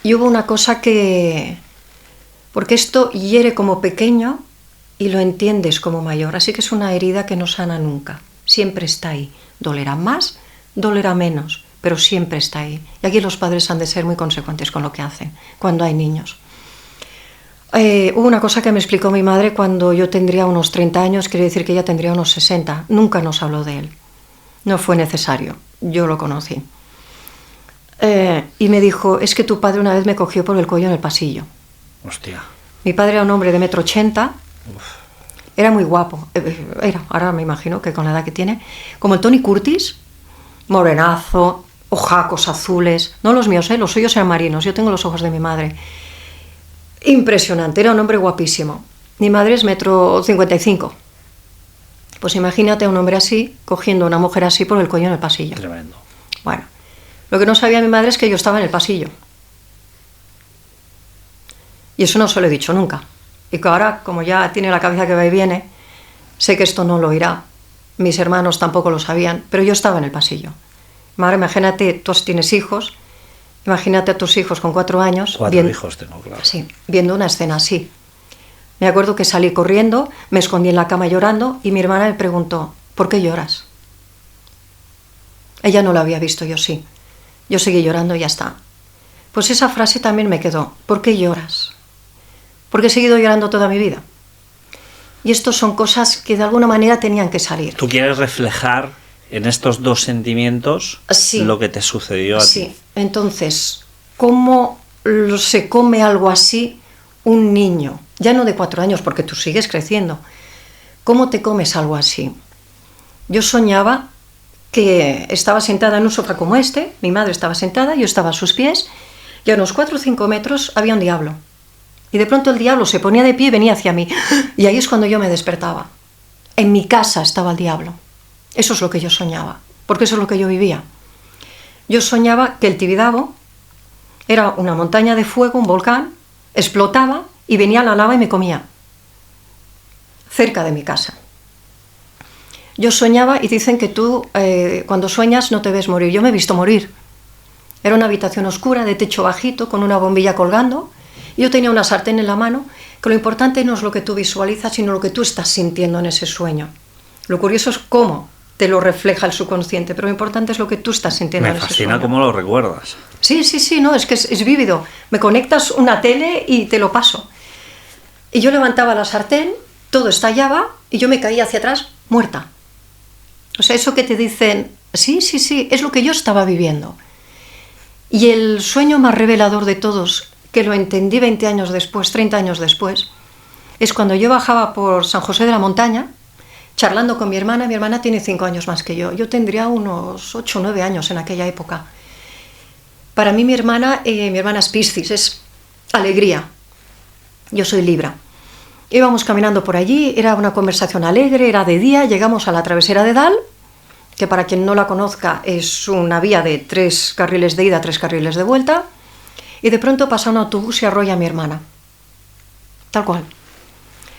Y hubo una cosa porque esto hiere como pequeño y lo entiendes como mayor. Así que es una herida que no sana nunca. Siempre está ahí. Dolerá más, dolerá menos, pero siempre está ahí. Y aquí los padres han de ser muy consecuentes con lo que hacen cuando hay niños. Hubo una cosa que me explicó mi madre cuando yo tendría unos 30 años, quiere decir que ella tendría unos 60. Nunca nos habló de él. No fue necesario. Yo lo conocí. Y me dijo, es que tu padre una vez me cogió por el cuello en el pasillo. Hostia. Mi padre era un hombre de 1,80 m. Era muy guapo. Ahora me imagino que con la edad que tiene. Como el Tony Curtis, morenazo, ojacos azules. No los míos, los suyos eran marinos. Yo tengo los ojos de mi madre. Impresionante, era un hombre guapísimo. Mi madre es 1,55 m. Pues imagínate a un hombre así, cogiendo a una mujer así por el cuello en el pasillo. Tremendo. Bueno, lo que no sabía mi madre es que yo estaba en el pasillo. Y eso no se lo he dicho nunca. Y que ahora, como ya tiene la cabeza que va y viene, sé que esto no lo oirá. Mis hermanos tampoco lo sabían, pero yo estaba en el pasillo. Madre, imagínate, tú tienes hijos, imagínate a tus hijos con 4 años. 4 hijos tengo, claro. Sí, viendo una escena así. Me acuerdo que salí corriendo, me escondí en la cama llorando y mi hermana me preguntó, ¿por qué lloras? Ella no lo había visto, yo sí. Yo seguí llorando y ya está. Pues esa frase también me quedó. ¿Por qué lloras? Porque he seguido llorando toda mi vida. Y estos son cosas que de alguna manera tenían que salir. ¿Tú quieres reflejar en estos dos sentimientos lo que te sucedió a ti? Sí, entonces, ¿cómo se come algo así un niño? Ya no de 4 años, porque tú sigues creciendo. ¿Cómo te comes algo así? Yo soñaba que estaba sentada en un sofá como este, mi madre estaba sentada, yo estaba a sus pies, y a unos 4 o 5 metros había un diablo. Y de pronto el diablo se ponía de pie y venía hacia mí. Y ahí es cuando yo me despertaba. En mi casa estaba el diablo. Eso es lo que yo soñaba, porque eso es lo que yo vivía. Yo soñaba que el Tibidabo era una montaña de fuego, un volcán, explotaba y venía la lava y me comía. Cerca de mi casa. Yo soñaba, y dicen que tú cuando sueñas no te ves morir. Yo me he visto morir. Era una habitación oscura, de techo bajito, con una bombilla colgando. Y yo tenía una sartén en la mano, que lo importante no es lo que tú visualizas, sino lo que tú estás sintiendo en ese sueño. Lo curioso es cómo te lo refleja el subconsciente, pero lo importante es lo que tú estás sintiendo en ese sueño. Me fascina cómo lo recuerdas. Sí, no, es que es vívido. Me conectas una tele y te lo paso. Y yo levantaba la sartén, todo estallaba, y yo me caía hacia atrás, muerta. O sea, eso que te dicen, sí, es lo que yo estaba viviendo. Y el sueño más revelador de todos, que lo entendí 20 años después, 30 años después, es cuando yo bajaba por San José de la Montaña, charlando con mi hermana tiene 5 años más que yo tendría unos 8 o 9 años en aquella época. Para mí mi hermana es Piscis, es alegría, yo soy Libra. Íbamos caminando por allí, era una conversación alegre, era de día, llegamos a la travesera de Dal, que para quien no la conozca es una vía de 3 carriles de ida, 3 carriles de vuelta, y de pronto pasa un autobús y arrolla a mi hermana. Tal cual.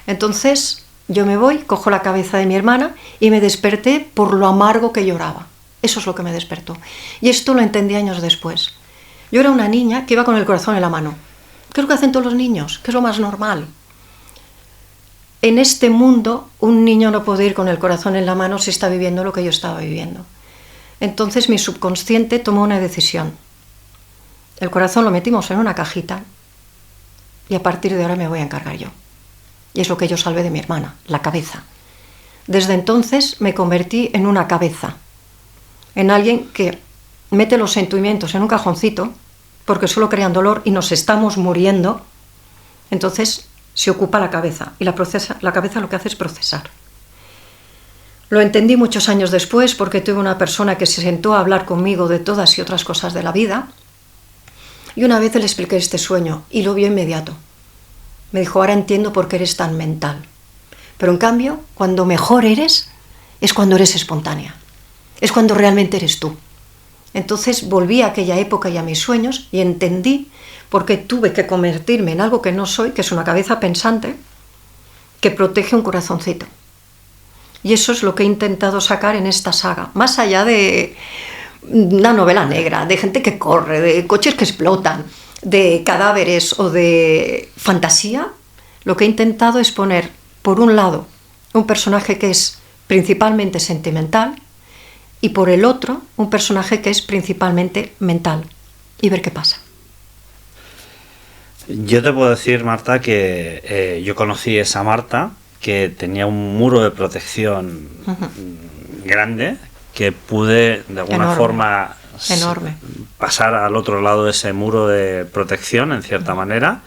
Entonces yo me voy, cojo la cabeza de mi hermana y me desperté por lo amargo que lloraba. Eso es lo que me despertó. Y esto lo entendí años después. Yo era una niña que iba con el corazón en la mano. ¿Qué es lo que hacen todos los niños? ¿Qué es lo más normal? En este mundo, un niño no puede ir con el corazón en la mano si está viviendo lo que yo estaba viviendo. Entonces mi subconsciente tomó una decisión. El corazón lo metimos en una cajita y a partir de ahora me voy a encargar yo. Y es lo que yo salvé de mi hermana, la cabeza. Desde entonces me convertí en una cabeza, en alguien que mete los sentimientos en un cajoncito porque solo crean dolor y nos estamos muriendo. Entonces se ocupa la cabeza y la cabeza lo que hace es procesar. Lo entendí muchos años después porque tuve una persona que se sentó a hablar conmigo de todas y otras cosas de la vida y una vez le expliqué este sueño y lo vio inmediato. Me dijo, ahora entiendo por qué eres tan mental. Pero en cambio, cuando mejor eres, es cuando eres espontánea. Es cuando realmente eres tú. Entonces volví a aquella época y a mis sueños y entendí por qué tuve que convertirme en algo que no soy, que es una cabeza pensante, que protege un corazoncito. Y eso es lo que he intentado sacar en esta saga. Más allá de una novela negra, de gente que corre, de coches que explotan, de cadáveres o de fantasía, lo que he intentado es poner, por un lado, un personaje que es principalmente sentimental y por el otro, un personaje que es principalmente mental y ver qué pasa. Yo te puedo decir, Marta, que yo conocí a esa Marta que tenía un muro de protección grande que pude de alguna forma pasar al otro lado de ese muro de protección en cierta manera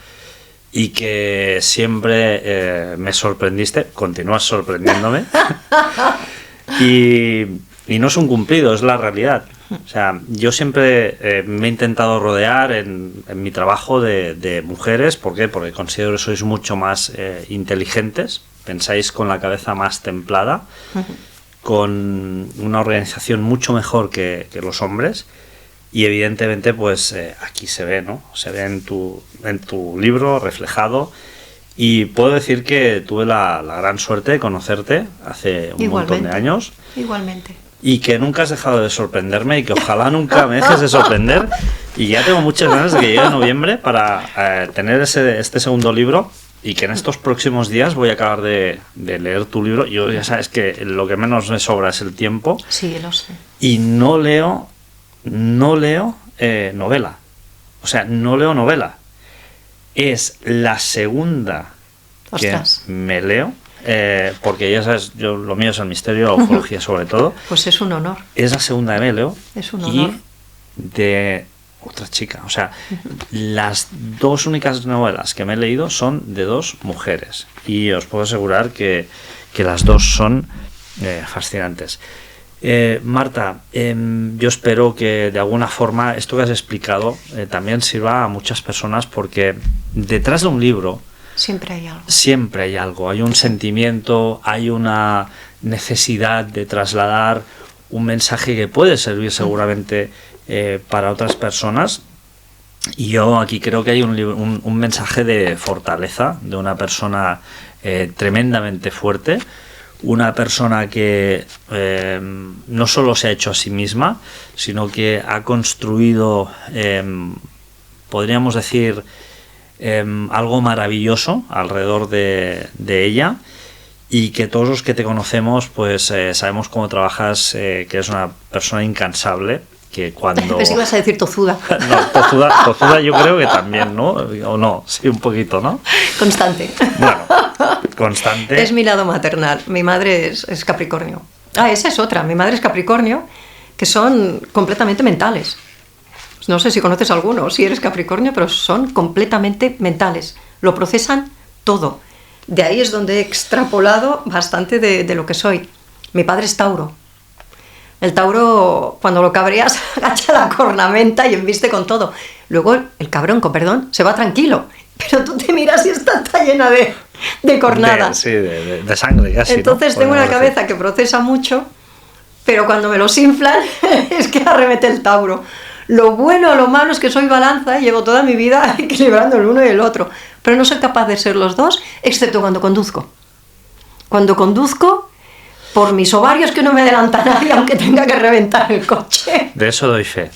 y que siempre me sorprendiste, continúas sorprendiéndome y no es un cumplido, es la realidad. O sea, yo siempre me he intentado rodear en mi trabajo de mujeres. ¿Por qué? Porque considero que sois mucho más inteligentes, pensáis con la cabeza más templada, con una organización mucho mejor que los hombres y evidentemente pues aquí se ve, ¿no? Se ve en tu libro reflejado y puedo decir que tuve la gran suerte de conocerte hace un montón de años. Igualmente. Y que nunca has dejado de sorprenderme y que ojalá nunca me dejes de sorprender. Y ya tengo muchas ganas de que llegue noviembre para tener este segundo libro y que en estos próximos días voy a acabar de leer tu libro. Yo ya sabes que lo que menos me sobra es el tiempo. Sí, lo sé. Y no leo novela. O sea, no leo novela. Es la segunda que me leo. Porque ya sabes, lo mío es el misterio, la ufología sobre todo. Pues es un honor. Es la segunda que me leo. Es un honor. Y de otra chica. O sea, las dos únicas novelas que me he leído son de dos mujeres. Y os puedo asegurar que las dos son fascinantes. Marta, yo espero que de alguna forma esto que has explicado también sirva a muchas personas, porque detrás de un libro siempre hay algo. Siempre hay algo, hay un sentimiento, hay una necesidad de trasladar un mensaje que puede servir seguramente para otras personas. Y yo aquí creo que hay un mensaje de fortaleza, de una persona tremendamente fuerte, una persona que no solo se ha hecho a sí misma, sino que ha construido, podríamos decir, algo maravilloso alrededor de ella, y que todos los que te conocemos pues sabemos cómo trabajas, que eres una persona incansable, que cuando... Pensé que ibas a decir tozuda. No, tozuda yo creo que también, ¿no? O no, sí, un poquito, ¿no? Constante. Bueno, constante. Es mi lado maternal. Mi madre es Capricornio. Esa es otra. Mi madre es Capricornio, que son completamente mentales. No sé si conoces alguno, si eres Capricornio, pero son completamente mentales. Lo procesan todo. De ahí es donde he extrapolado bastante de lo que soy. Mi padre es Tauro. El Tauro, cuando lo cabreas, agacha la cornamenta y embiste con todo. Luego el cabrón, con perdón, se va tranquilo. Pero tú te miras y está llena de cornadas. De sangre, casi. Entonces, ¿no? Tengo una cabeza que procesa mucho, pero cuando me los inflan es que arremete el Tauro. Lo bueno o lo malo es que soy balanza y llevo toda mi vida equilibrando el uno y el otro. Pero no soy capaz de ser los dos, excepto cuando conduzco. Cuando conduzco, por mis ovarios, que no me adelanta nadie, aunque tenga que reventar el coche. De eso doy fe,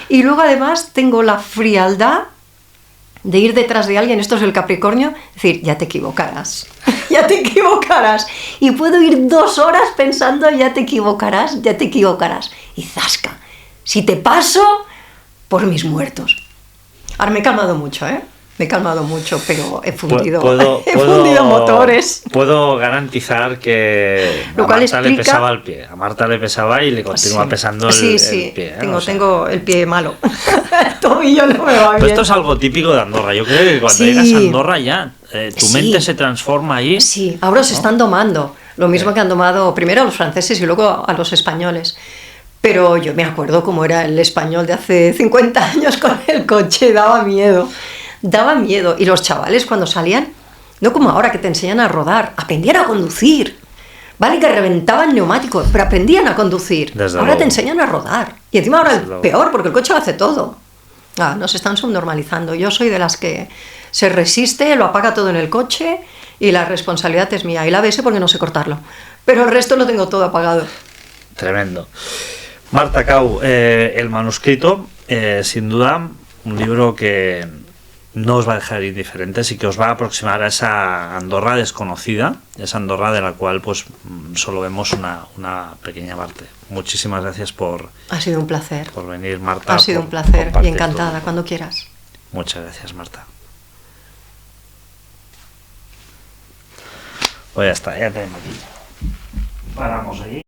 Y luego además tengo la frialdad de ir detrás de alguien, esto es el Capricornio, decir, ya te equivocarás, ya te equivocarás. Y puedo ir 2 horas pensando, ya te equivocarás, y zasca. Si te paso, por mis muertos. Ahora me he calmado mucho, Me he calmado mucho, pero he fundido, fundido motores. Puedo garantizar que a Marta le pesaba el pie. A Marta le pesaba y le continúa pesando el pie. Tengo el pie malo. El tobillo no me va bien. Pero esto es algo típico de Andorra. Yo creo que cuando llegas a Andorra ya tu mente se transforma ahí. Sí, ahora se están domando. Lo mismo que han domado primero a los franceses y luego a los españoles. Pero yo me acuerdo cómo era el español de hace 50 años con el coche, daba miedo. Daba miedo. Y los chavales cuando salían, no como ahora que te enseñan a rodar, aprendían a conducir. Vale que reventaban neumáticos, pero aprendían a conducir. Ahora te enseñan a rodar. Y encima ahora es peor, porque el coche lo hace todo. Nos están subnormalizando. Yo soy de las que se resiste, lo apaga todo en el coche y la responsabilidad es mía. Y la ABS porque no sé cortarlo. Pero el resto lo tengo todo apagado. Tremendo. Marta Cau, el manuscrito, sin duda, un libro que no os va a dejar indiferentes y que os va a aproximar a esa Andorra desconocida, esa Andorra de la cual pues solo vemos una pequeña parte. Muchísimas gracias por... Ha sido un placer. Por venir, Marta. Ha sido un placer y encantada, todo. Cuando quieras. Muchas gracias, Marta. Pues ya está, ya tenemos aquí. Paramos ahí.